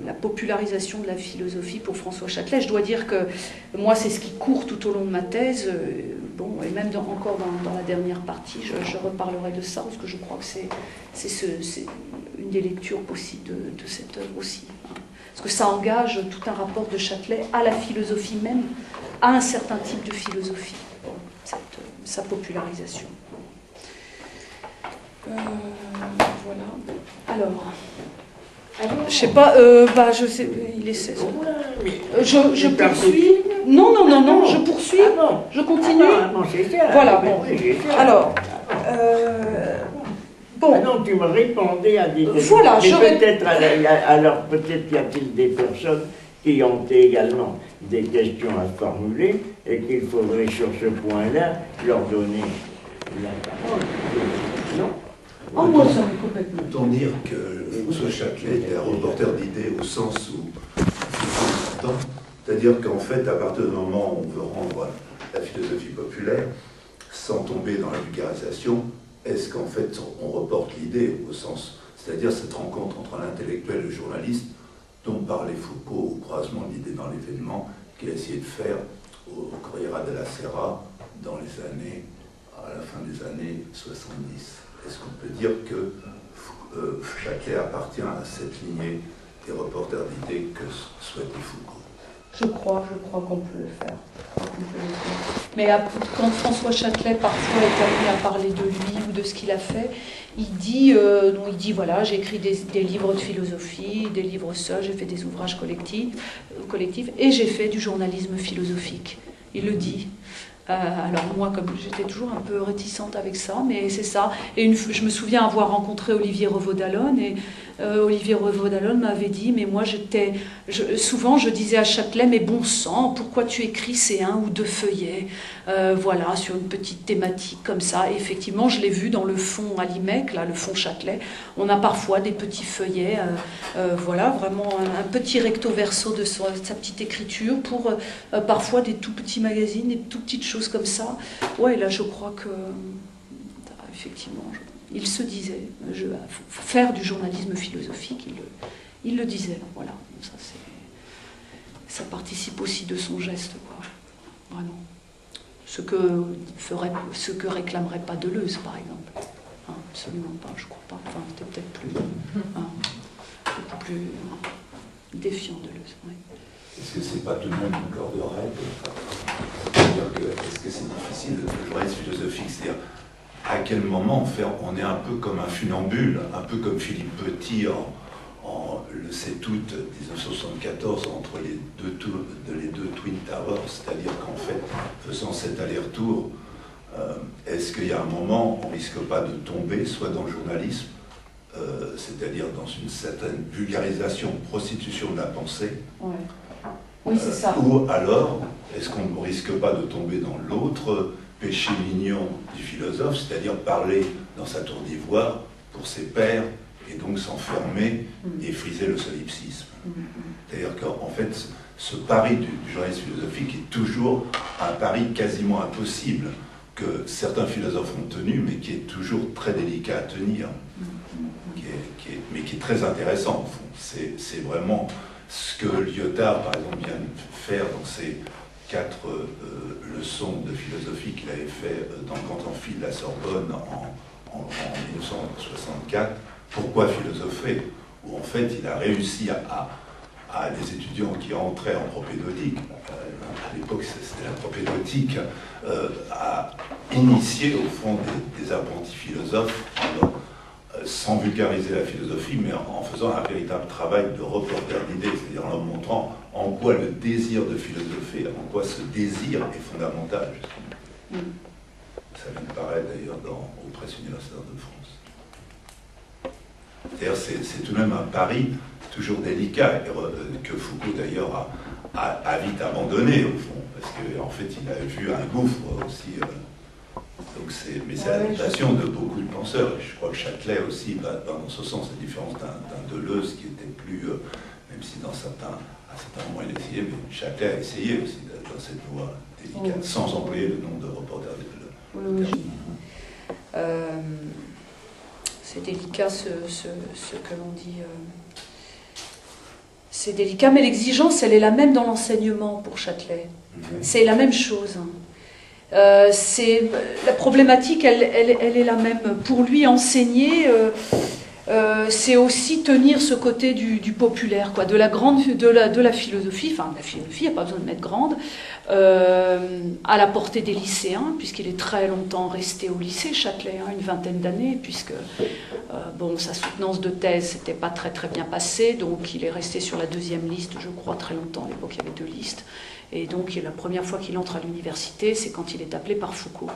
la popularisation de la philosophie pour François Châtelet. Je dois dire que moi, c'est ce qui court tout au long de ma thèse, bon, et même encore dans la dernière partie, je reparlerai de ça, parce que je crois que c'est une des lectures possibles de cette œuvre aussi. Hein. Parce que ça engage tout un rapport de Châtelet à la philosophie même, à un certain type de philosophie, sa popularisation. Voilà. Alors, je sais pas, je sais, il est 16 heures. Je poursuis. Non, je poursuis. Je continue. Voilà, bon. Alors, bon. Non, tu me répondais à des questions. Voilà, alors peut-être y a-t-il des personnes qui ont également des questions à formuler et qu'il faudrait sur ce point-là leur donner la parole. Non? Oh, moi, ça me complètement. Peut-on dire que François Châtelet est un reporter d'idées au sens où c'est-à-dire qu'en fait, à partir du moment où on veut rendre la philosophie populaire, sans tomber dans la vulgarisation, est-ce qu'en fait on reporte l'idée au sens, c'est-à-dire cette rencontre entre l'intellectuel et le journaliste dont parlait Foucault au croisement de l'idée dans l'événement qu'il a essayé de faire au Corriere della Sera à la fin des années 70. Est-ce qu'on peut dire que Châtelet appartient à cette lignée des reporters d'idées que souhaitait Foucault? Je crois qu'on peut le faire. Mais quand François Châtelet parfois est amené à parler de lui ou de ce qu'il a fait, il dit voilà, j'ai écrit des livres de philosophie, des livres seuls, j'ai fait des ouvrages collectifs et j'ai fait du journalisme philosophique. Il le dit. Alors moi, comme j'étais toujours un peu réticente avec ça, mais c'est ça. Et je me souviens avoir rencontré Olivier Revaud-Dallon, et Olivier Revaud-Dallon m'avait dit, mais moi souvent je disais à Châtelet, mais bon sang, pourquoi tu écris ces 1 ou 2 feuillets, voilà, sur une petite thématique comme ça. Et effectivement, je l'ai vu dans le fond à l'IMEC, là, le fond Châtelet, on a parfois des petits feuillets, voilà, vraiment un petit recto verso de sa petite écriture pour parfois des tout petits magazines, des tout petites choses comme ça. Ouais, là, je crois que, effectivement, il se disait, faire du journalisme philosophique, il le disait, voilà. Ça participe aussi de son geste, quoi. Vraiment. Ce que réclamerait pas Deleuze, par exemple. Hein, absolument pas, je crois pas. Enfin, c'était peut-être plus, beaucoup plus défiant Deleuze. Ouais. Est-ce que c'est pas tout de même une corde raide? Est-ce que c'est difficile, le journalisme philosophique, c'est-à-dire à quel moment on est un peu comme un funambule, un peu comme Philippe Petit le 7 août 1974 entre les deux Twin Towers, c'est-à-dire qu'en fait, faisant cet aller-retour, est-ce qu'il y a un moment, on ne risque pas de tomber soit dans le journalisme, c'est-à-dire dans une certaine vulgarisation, prostitution de la pensée, ouais. Oui, c'est ça. Ou alors, est-ce qu'on ne risque pas de tomber dans l'autre péché mignon du philosophe, c'est-à-dire parler dans sa tour d'ivoire pour ses pairs, et donc s'enfermer et friser le solipsisme. C'est-à-dire qu'en fait, ce pari du journalisme philosophique est toujours un pari quasiment impossible, que certains philosophes ont tenu, mais qui est toujours très délicat à tenir, mais qui est très intéressant, au fond. C'est vraiment ce que Lyotard, par exemple, vient de faire dans ses 4 leçons de philosophie qu'il avait fait dans le grand amphi de la Sorbonne en 1964. Pourquoi philosopher? Où en fait il a réussi à des étudiants qui entraient en propédeutique, à l'époque c'était la propédeutique, à initier au fond des apprentis philosophes sans vulgariser la philosophie, mais en faisant un véritable travail de reporter d'idées, c'est-à-dire en leur montrant en quoi le désir de philosopher, en quoi ce désir est fondamental, justement. Ça vient de paraître d'ailleurs aux presses universitaires de France. C'est-à-dire c'est tout de même un pari toujours délicat, que Foucault d'ailleurs a vite abandonné, au fond, parce qu'en fait il a vu un gouffre aussi. Mais c'est la notation de beaucoup de penseurs. Et je crois que Châtelet aussi va dans ce sens, à différence d'un Deleuze qui était plus, même si à certains moments il essayait, mais Châtelet a essayé aussi dans cette voie délicate, sans employer le nom de reporter de c'est délicat ce que l'on dit. C'est délicat, mais l'exigence, elle est la même dans l'enseignement pour Châtelet. C'est la même chose. La problématique, elle est la même. Pour lui, enseigner, c'est aussi tenir ce côté du populaire, quoi, de la philosophie. Enfin, la philosophie, il n'y a pas besoin de mettre grande, à la portée des lycéens, puisqu'il est très longtemps resté au lycée, Châtelet, une 20aine d'années, puisque sa soutenance de thèse s'était pas très très bien passée, donc il est resté sur la 2e liste, je crois, très longtemps. À l'époque, il y avait 2 listes. Et donc, la première fois qu'il entre à l'université, c'est quand il est appelé par Foucault,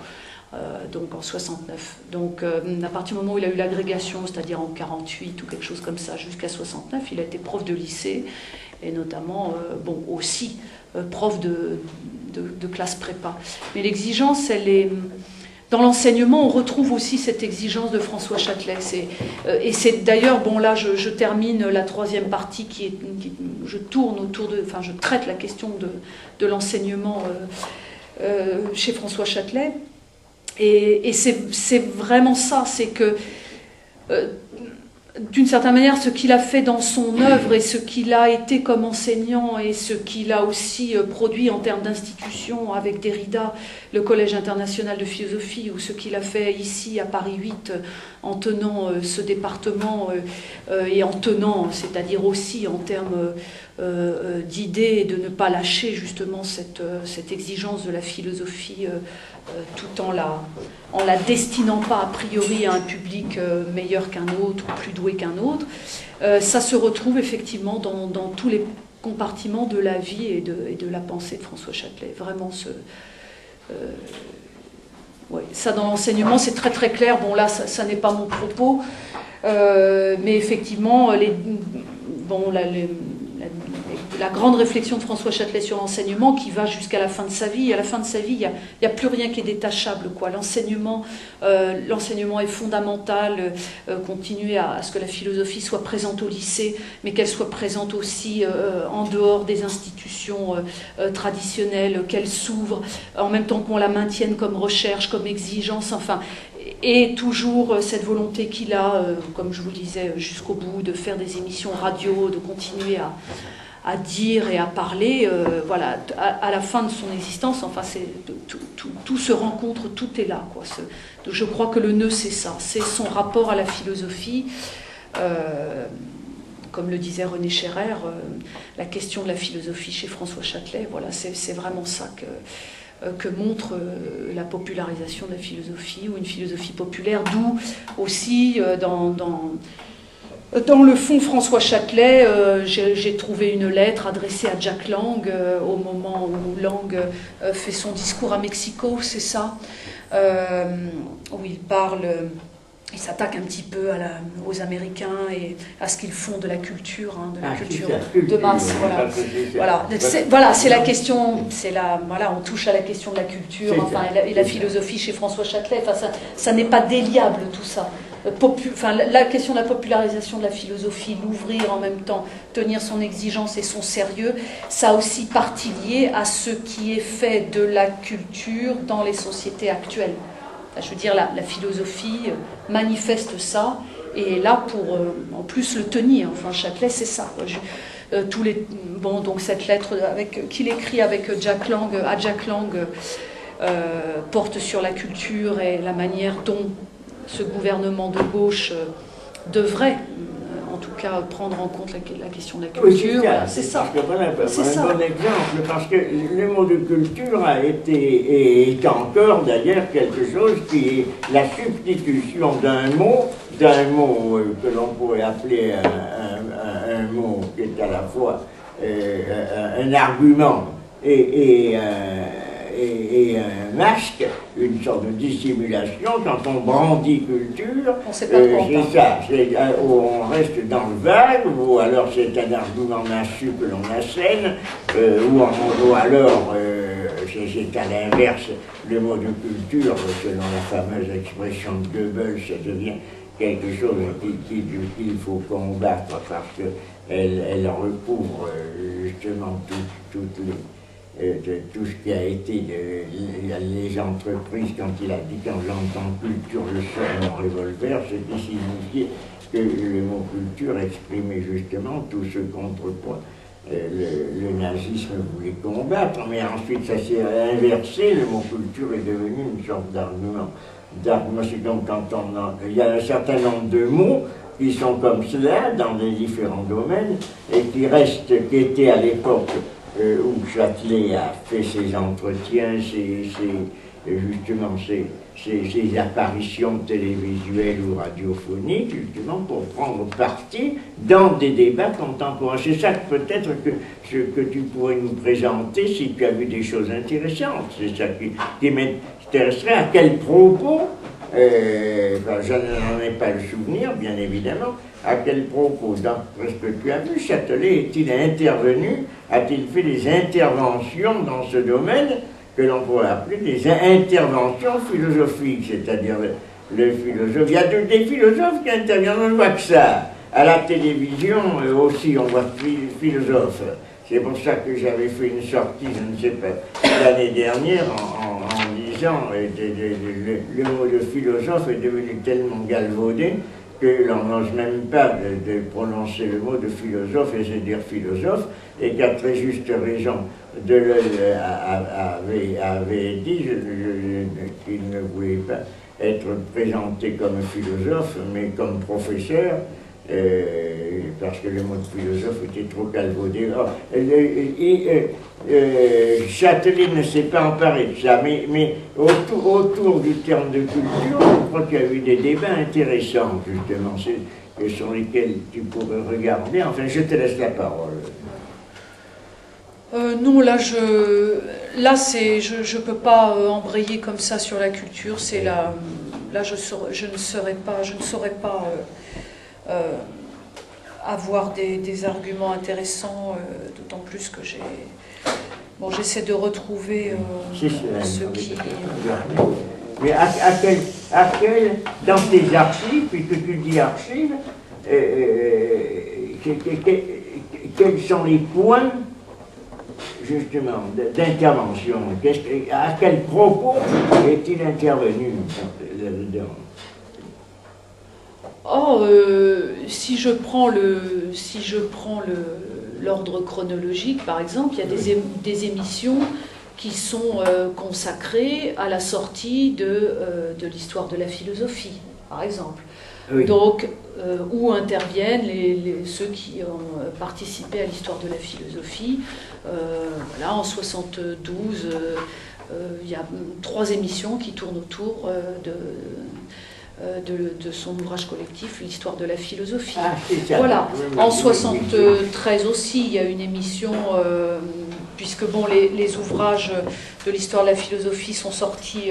donc en 69. Donc, à partir du moment où il a eu l'agrégation, c'est-à-dire en 48 ou quelque chose comme ça, jusqu'à 69, il a été prof de lycée, et notamment, aussi prof de classe prépa. Mais l'exigence, elle est... Dans l'enseignement, on retrouve aussi cette exigence de François Châtelet. Et c'est d'ailleurs, là, je termine la 3e partie je tourne autour je traite la question de l'enseignement chez François Châtelet. Et c'est vraiment ça, c'est que d'une certaine manière, ce qu'il a fait dans son œuvre et ce qu'il a été comme enseignant et ce qu'il a aussi produit en termes d'institutions avec Derrida, le Collège international de philosophie, ou ce qu'il a fait ici à Paris 8 en tenant ce département et en tenant, c'est-à-dire aussi en termes d'idées, et de ne pas lâcher justement cette exigence de la philosophie tout en la destinant pas a priori à un public meilleur qu'un autre ou plus doué qu'un autre, ça se retrouve effectivement dans tous les compartiments de la vie et de la pensée de François Châtelet. Vraiment, ouais, ça dans l'enseignement c'est très très clair. Bon là, ça n'est pas mon propos, mais effectivement, la grande réflexion de François Châtelet sur l'enseignement qui va jusqu'à la fin de sa vie. À la fin de sa vie, il n'y a plus rien qui est détachable, quoi. L'enseignement est fondamental. Continuer à ce que la philosophie soit présente au lycée, mais qu'elle soit présente aussi en dehors des institutions traditionnelles, qu'elle s'ouvre, en même temps qu'on la maintienne comme recherche, comme exigence, enfin... Et toujours cette volonté qu'il a, comme je vous le disais, jusqu'au bout, de faire des émissions radio, de continuer à dire et à parler, voilà, à la fin de son existence, enfin, tout se rencontre, tout est là, quoi. Donc je crois que le nœud, c'est ça, c'est son rapport à la philosophie. Comme le disait René Scherrer, la question de la philosophie chez François Châtelet, voilà, c'est vraiment ça que montre la popularisation de la philosophie, ou une philosophie populaire, d'où aussi dans le fond François Châtelet, j'ai trouvé une lettre adressée à Jack Lang au moment où Lang fait son discours à Mexico, c'est ça, où il s'attaque un petit peu aux Américains et à ce qu'ils font de la culture, de la culture de masse. Voilà, c'est la question, voilà, on touche à la question de la culture, enfin, et la philosophie chez François Châtelet. Enfin, ça n'est pas déliable tout ça. La question de la popularisation de la philosophie, l'ouvrir en même temps, tenir son exigence et son sérieux, ça a aussi partie liée à ce qui est fait de la culture dans les sociétés actuelles. Je veux dire, la philosophie manifeste ça, et là pour en plus le tenir. Enfin, Châtelet, c'est ça. Donc cette lettre qu'il écrit avec Jack Lang, à Jack Lang, porte sur la culture et la manière dont ce gouvernement de gauche devrait, en tout cas, prendre en compte la question de la culture. Oui, c'est ça. C'est un bon exemple, parce que le mot de culture a été, et est encore d'ailleurs quelque chose qui est la substitution d'un mot que l'on pourrait appeler un mot qui est à la fois un argument et un masque, une sorte de dissimulation. Quand on brandit culture, c'est ça, on reste dans le vague, ou alors c'est un argument massue que l'on assène, ou alors c'est à l'inverse, le mot de culture, selon la fameuse expression de Goebbels, ça devient quelque chose qu'il faut combattre, parce qu'elle recouvre justement tout ce qui a été les entreprises. Quand il a dit, quand j'entends culture, je sors mon revolver, ce qui signifiait que le mot culture exprimait justement tout ce contrepoids. Le nazisme voulait combattre, mais ensuite ça s'est inversé, le mot culture est devenu une sorte d'argument. C'est comme quand il y a un certain nombre de mots qui sont comme cela dans les différents domaines, et qui étaient à l'époque où Châtelet a fait ses entretiens, justement ses apparitions télévisuelles ou radiophoniques, justement pour prendre parti dans des débats contemporains. C'est ça peut-être que tu pourrais nous présenter si tu as vu des choses intéressantes. C'est ça qui m'intéresserait. À quel propos, je n'en ai pas le souvenir, bien évidemment, à quel propos, d'après ce que tu as vu, Châtelet est-il intervenu, a-t-il fait des interventions dans ce domaine que l'on pourrait appeler des interventions philosophiques, c'est-à-dire le philosophe. Il y a des philosophes qui interviennent, on ne voit que ça. À la télévision aussi, on voit philosophes. C'est pour ça que j'avais fait une sortie, je ne sais pas, l'année dernière, en présent, le mot de philosophe est devenu tellement galvaudé que l'on n'ose même pas de prononcer le mot de philosophe et se dire philosophe, et qu'à très juste raison, Deleuze avait dit qu'il ne voulait pas être présenté comme philosophe, mais comme professeur, parce que le mot de philosophe était trop galvaudé. Châtelet ne s'est pas emparé de ça, mais autour du terme de culture, je crois qu'il y a eu des débats intéressants, justement, sur lesquels tu pourrais regarder. Enfin, je te laisse la parole. Non, là, je ne peux pas embrayer comme ça sur la culture. C'est là, je ne saurais pas avoir des arguments intéressants, d'autant plus que j'essaie de retrouver ce qui... Mais dans tes archives, puisque tu dis archives, quels sont les points justement d'intervention? À quel propos est-il intervenu là-dedans? Si je prends l'ordre chronologique, par exemple, il y a des émissions qui sont consacrées à la sortie de l'histoire de la philosophie, par exemple. Oui. Donc, où interviennent ceux qui ont participé à l'histoire de la philosophie. Voilà, en 72, il y a 3 émissions qui tournent autour de son ouvrage collectif, l'histoire de la philosophie. Voilà. En 73 aussi, il y a une émission, puisque bon, les ouvrages de l'histoire de la philosophie sont sortis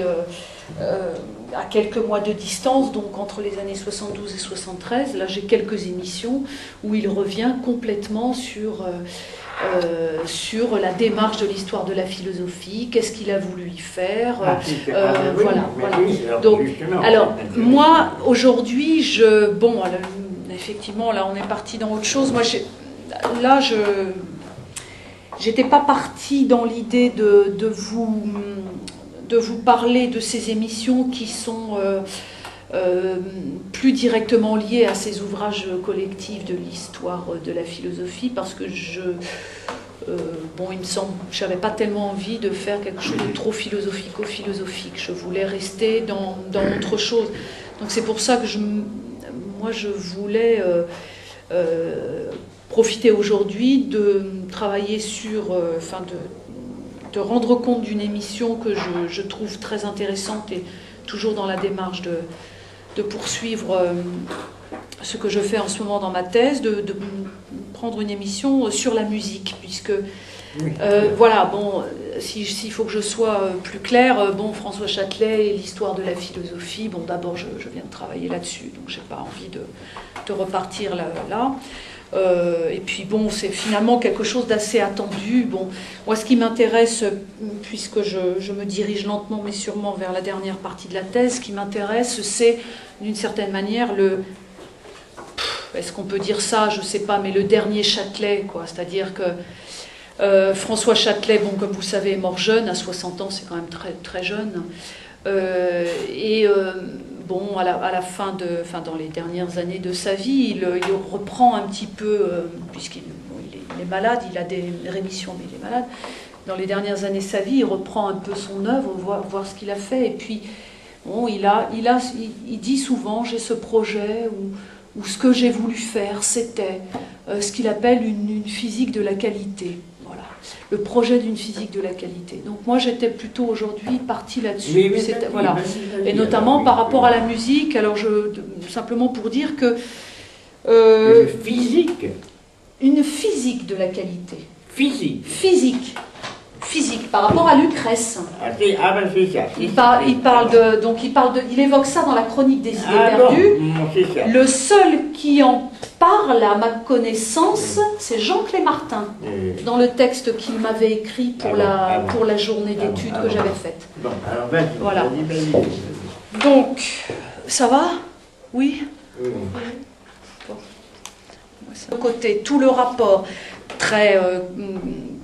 à quelques mois de distance, donc entre les années 72 et 73. Là, j'ai quelques émissions où il revient complètement sur la démarche de l'histoire de la philosophie, qu'est-ce qu'il a voulu y faire, voilà. Donc, alors, moi, aujourd'hui, effectivement, là, on est parti dans autre chose. Moi, j'étais pas partie dans l'idée de vous parler de ces émissions qui sont plus directement liées à ces ouvrages collectifs de l'histoire de la philosophie, parce que il me semble, je n'avais pas tellement envie de faire quelque chose de trop philosophico-philosophique. Je voulais rester dans autre chose. Donc c'est pour ça que je voulais profiter aujourd'hui de travailler sur, de rendre compte d'une émission que je trouve très intéressante, et toujours dans la démarche de poursuivre ce que je fais en ce moment dans ma thèse, de prendre une émission sur la musique, puisque voilà, bon, s'il faut que je sois plus claire, François Châtelet et l'histoire de la philosophie, d'abord je viens de travailler là-dessus, donc j'ai pas envie de repartir là. Et puis c'est finalement quelque chose d'assez attendu. Moi, ce qui m'intéresse, puisque je me dirige lentement mais sûrement vers la dernière partie de la thèse, ce qui m'intéresse, c'est d'une certaine manière est-ce qu'on peut dire ça, je ne sais pas, mais le dernier Châtelet, quoi. C'est-à-dire que François Châtelet, comme vous le savez, est mort jeune, à 60 ans, c'est quand même très, très jeune. À la fin dans les dernières années de sa vie, il reprend un petit peu, puisqu'il est malade, il a des rémissions, mais il est malade. Dans les dernières années de sa vie, il reprend un peu son œuvre, voir ce qu'il a fait. Et puis, il dit souvent, j'ai ce projet où ce que j'ai voulu faire, c'était ce qu'il appelle une physique de la qualité. Voilà, le projet d'une physique de la qualité. Donc moi, j'étais plutôt aujourd'hui partie là-dessus. Voilà. Et notamment par rapport à la musique. Alors, simplement pour dire que... Une physique de la qualité. Physique, par rapport à Lucrèce. Il évoque ça dans la Chronique des idées perdues. Le seul qui en parle, à ma connaissance, c'est Jean Clémartin, dans le texte qu'il m'avait écrit pour la journée d'études que j'avais faite. Voilà. Donc, ça va? Oui. De côté, tout le rapport très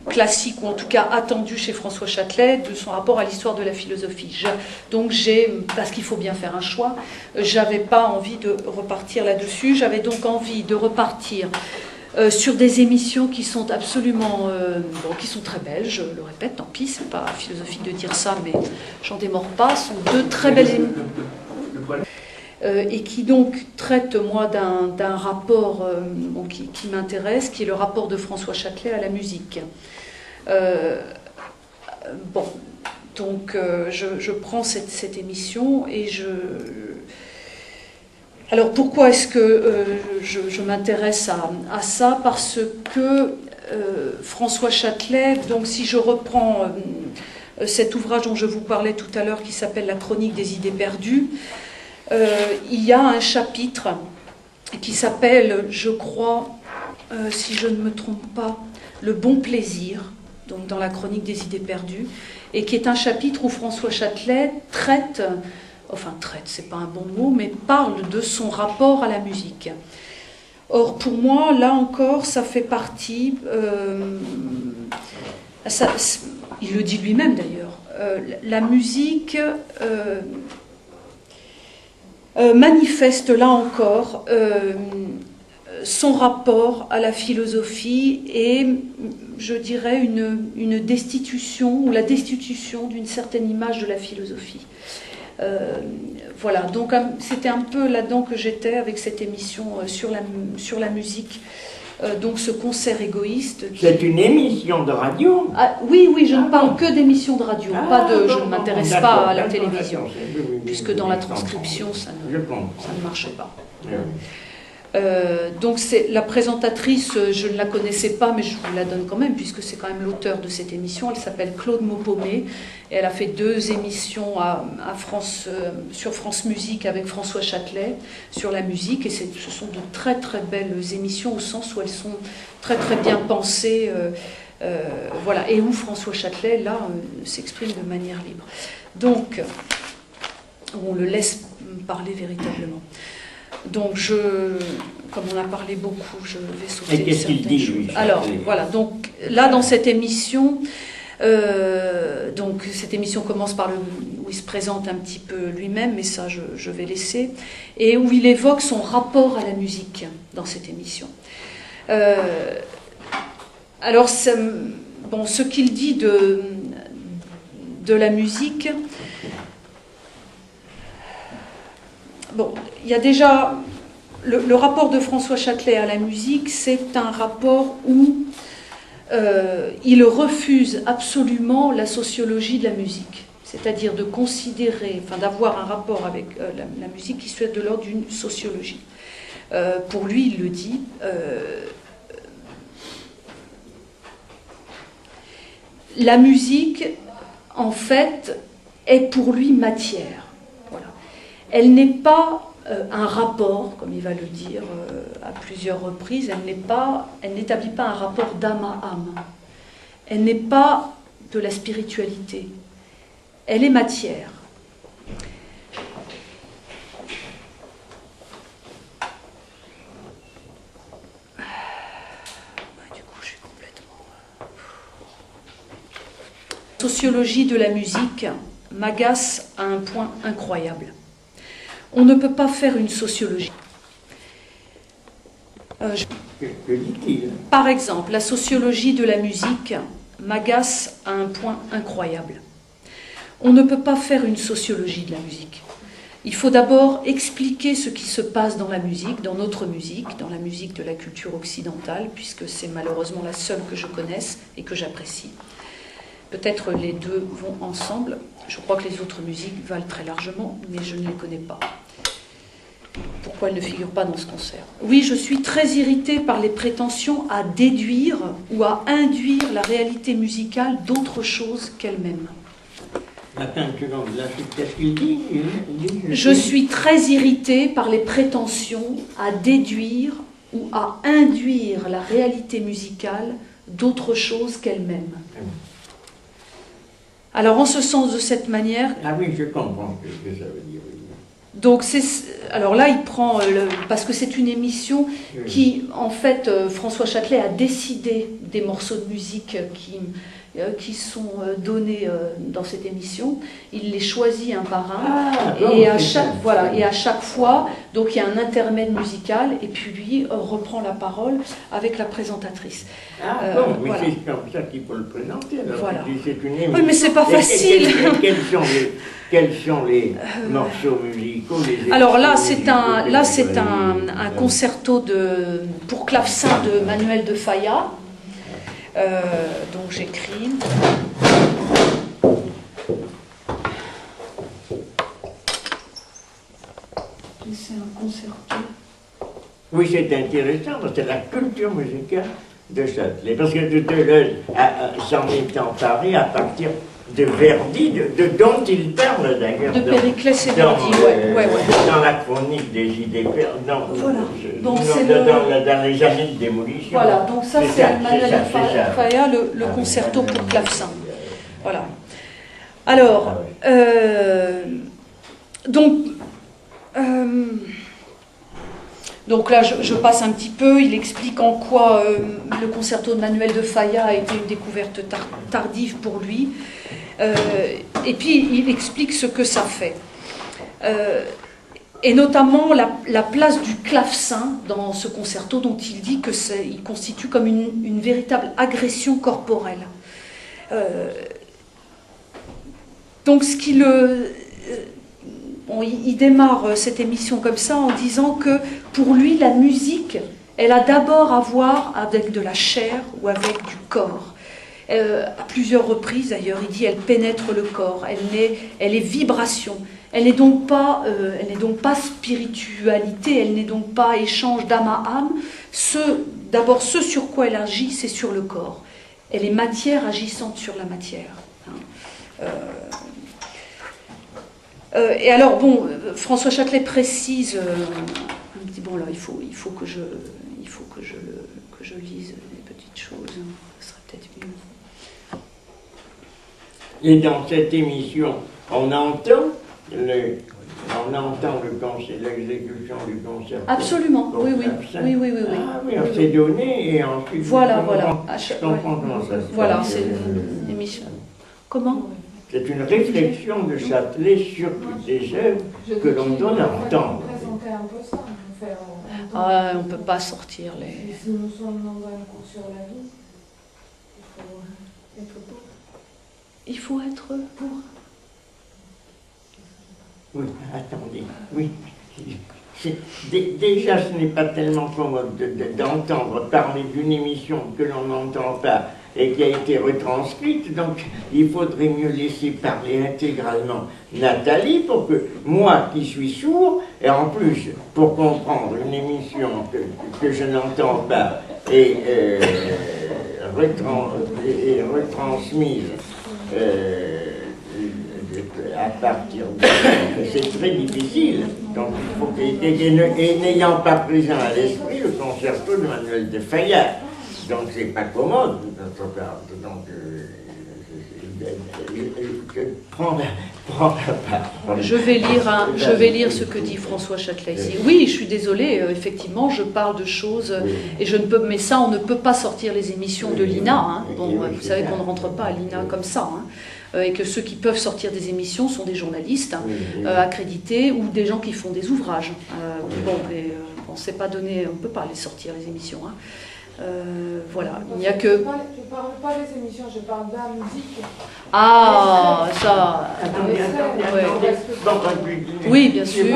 classique, ou en tout cas attendu chez François Châtelet, de son rapport à l'histoire de la philosophie. Donc parce qu'il faut bien faire un choix, j'avais pas envie de repartir là-dessus, j'avais donc envie de repartir sur des émissions qui sont absolument, qui sont très belles, je le répète, tant pis, c'est pas philosophique de dire ça, mais j'en démords pas, ce sont deux très belles émissions. Et qui donc traite, moi, d'un rapport qui m'intéresse, qui est le rapport de François Châtelet à la musique. Donc je prends cette émission et Alors pourquoi est-ce que je m'intéresse à ça? Parce que François Châtelet, donc si je reprends cet ouvrage dont je vous parlais tout à l'heure qui s'appelle La chronique des idées perdues, il y a un chapitre qui s'appelle, je crois, si je ne me trompe pas, Le bon plaisir, donc dans la chronique des idées perdues, et qui est un chapitre où François Châtelet traite, c'est pas un bon mot, mais parle de son rapport à la musique. Or, pour moi, là encore, ça fait partie, il le dit lui-même d'ailleurs, la musique manifeste là encore son rapport à la philosophie et, je dirais, une destitution ou la destitution d'une certaine image de la philosophie. Voilà, donc c'était un peu là-dedans que j'étais avec cette émission sur la musique. Donc ce concert égoïste. C'est une émission de radio? Oui, je ne parle que d'émissions de radio, je ne m'intéresse pas à la télévision, puisque dans la transcription, ça ne marche pas. Donc la présentatrice, je ne la connaissais pas, mais je vous la donne quand même, puisque c'est quand même l'auteur de cette émission. Elle s'appelle Claude Maupomé, et elle a fait 2 émissions sur France Musique avec François Châtelet sur la musique, et ce sont de très très belles émissions, au sens où elles sont très très bien pensées, voilà, et où François Châtelet, là, s'exprime de manière libre. Donc, on le laisse parler véritablement. Donc, comme on a parlé beaucoup, je vais sauter. Et qu'est-ce qu'il dit, lui? Alors, voilà, donc là, dans cette émission, donc cette émission commence par où il se présente un petit peu lui-même, mais ça, je vais laisser, et où il évoque son rapport à la musique dans cette émission. Alors, ce qu'il dit de la musique... il y a déjà le rapport de François Châtelet à la musique, c'est un rapport où il refuse absolument la sociologie de la musique, c'est-à-dire de considérer, d'avoir un rapport avec la musique qui soit de l'ordre d'une sociologie. Pour lui, il le dit, la musique, en fait, est pour lui matière. Elle n'est pas un rapport, comme il va le dire à plusieurs reprises, elle n'établit pas un rapport d'âme à âme. Elle n'est pas de la spiritualité. Elle est matière. Du coup, je suis complètement... La sociologie de la musique m'agace à un point incroyable. On ne peut pas faire une sociologie. Que dit-il? Par exemple, la sociologie de la musique m'agace à un point incroyable. On ne peut pas faire une sociologie de la musique. Il faut d'abord expliquer ce qui se passe dans la musique, dans notre musique, dans la musique de la culture occidentale, puisque c'est malheureusement la seule que je connaisse et que j'apprécie. Peut-être les deux vont ensemble. Je crois que les autres musiques valent très largement, mais je ne les connais pas. Pourquoi elles ne figurent pas dans ce concert? Oui, je suis très irritée par les prétentions à déduire ou à induire la réalité musicale d'autre chose qu'elle-même. Qu'est-ce qu'il dit? Je suis très irritée par les prétentions à déduire ou à induire la réalité musicale d'autre chose qu'elle-même. Alors, en ce sens, de cette manière... Ah oui, je comprends ce que ça veut dire. Donc, alors là, il prend, parce que c'est une émission qui, en fait, François Châtelet a décidé des morceaux de musique qui sont donnés dans cette émission. Il les choisit un par un. Et à chaque fois, donc il y a un intermède musical, et puis lui reprend la parole avec la présentatrice. Mais c'est comme ça qu'il faut le présenter. Alors, voilà. C'est une émission. Oui, mais c'est pas facile. Quels sont les morceaux musicaux? Alors là, c'est un concerto pour clavecin de Manuel de Falla. Donc j'écris. C'est un concerto. Oui, c'est intéressant, parce que c'est la culture musicale de Châtelet. Parce que s'en est emparé à partir de Verdi, dont il parle d'ailleurs. De Périclès et Verdi, ouais. Dans la chronique des idées perdues. Voilà. Donc dans les années de démolition. Voilà, donc ça c'est Manuel de Falla, le concerto pour clavecin. Voilà. Alors, donc là, je passe un petit peu, il explique en quoi le concerto de Manuel de Falla a été une découverte tardive pour lui. Et puis, il explique ce que ça fait. Et notamment la place du clavecin dans ce concerto, dont il dit qu'il constitue comme une véritable agression corporelle. Donc, il démarre cette émission comme ça en disant que pour lui, la musique, elle a d'abord à voir avec de la chair ou avec du corps. À plusieurs reprises, d'ailleurs, il dit elle pénètre le corps, elle est vibration. Elle n'est donc pas spiritualité, elle n'est donc pas échange d'âme à âme. D'abord, ce sur quoi elle agit, c'est sur le corps. Elle est matière agissante sur la matière. Et alors, bon, François Châtelet précise, il dit, bon là, il faut que je lise des petites choses, ce serait peut-être mieux. Et dans cette émission, on entend l'exécution du concert. Absolument, oui. Ah oui, on s'est donné et ensuite... Voilà. Je comprends comment ça se passe. Voilà, c'est une émission. Comment ? C'est une réflexion de Châtelet sur des œuvres que l'on donne à entendre. On ne peut pas sortir les... Si nous sommes dans un cours sur la vie, il faut être pour. Il faut être pour. Oui, attendez, oui. Déjà, ce n'est pas tellement commode d'entendre parler d'une émission que l'on n'entend pas et qui a été retranscrite, donc il faudrait mieux laisser parler intégralement Nathalie pour que moi qui suis sourd, et en plus pour comprendre une émission que je n'entends pas et retransmise à partir de... C'est très difficile. Donc il faut et n'ayant pas présent à l'esprit le concerto de Manuel de Falla. Donc c'est pas commode. Donc prends la parole. Je vais lire ce que dit François Châtelet ici. Oui, je suis désolée, effectivement, je parle de choses et je ne peux, mais ça, on ne peut pas sortir les émissions de l'INA. Hein. Bon, vous savez qu'on ne rentre pas à l'INA comme ça. Hein. Et que ceux qui peuvent sortir des émissions sont des journalistes accrédités ou des gens qui font des ouvrages. On ne sait pas donner, on ne peut pas les sortir les émissions. Hein. Voilà, il n'y a que... Je ne parle pas des émissions, je parle de la musique. Ah, ça... Attendez. Oui, bien sûr.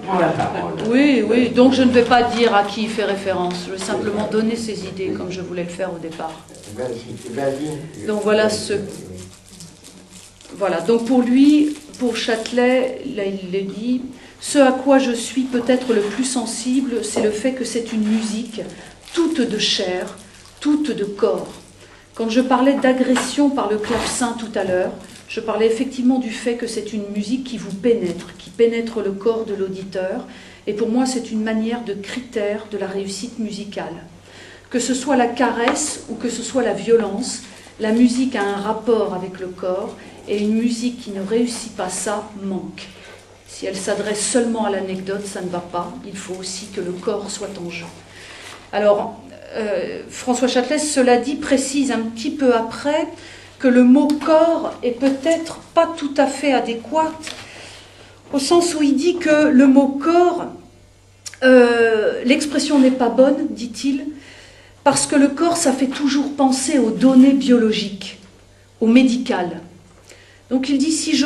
Prends la parole. Oui, donc je ne vais pas dire à qui il fait référence, je vais simplement donner ses idées comme je voulais le faire au départ. Vas-y. Donc voilà Voilà, donc pour lui, pour Châtelet, là il le dit, ce à quoi je suis peut-être le plus sensible, c'est le fait que c'est une musique toute de chair, toute de corps. Quand je parlais d'agression par le clavecin tout à l'heure, je parlais effectivement du fait que c'est une musique qui vous pénètre, qui pénètre le corps de l'auditeur, et pour moi c'est une manière de critère de la réussite musicale. Que ce soit la caresse ou que ce soit la violence, la musique a un rapport avec le corps, et une musique qui ne réussit pas ça manque. Si elle s'adresse seulement à l'anecdote, ça ne va pas. Il faut aussi que le corps soit en jeu. Alors, François Châtelet, cela dit, précise un petit peu après que le mot corps est peut-être pas tout à fait adéquat, au sens où il dit que le mot corps, l'expression n'est pas bonne, dit-il, parce que le corps, ça fait toujours penser aux données biologiques, au médical. Donc il dit, si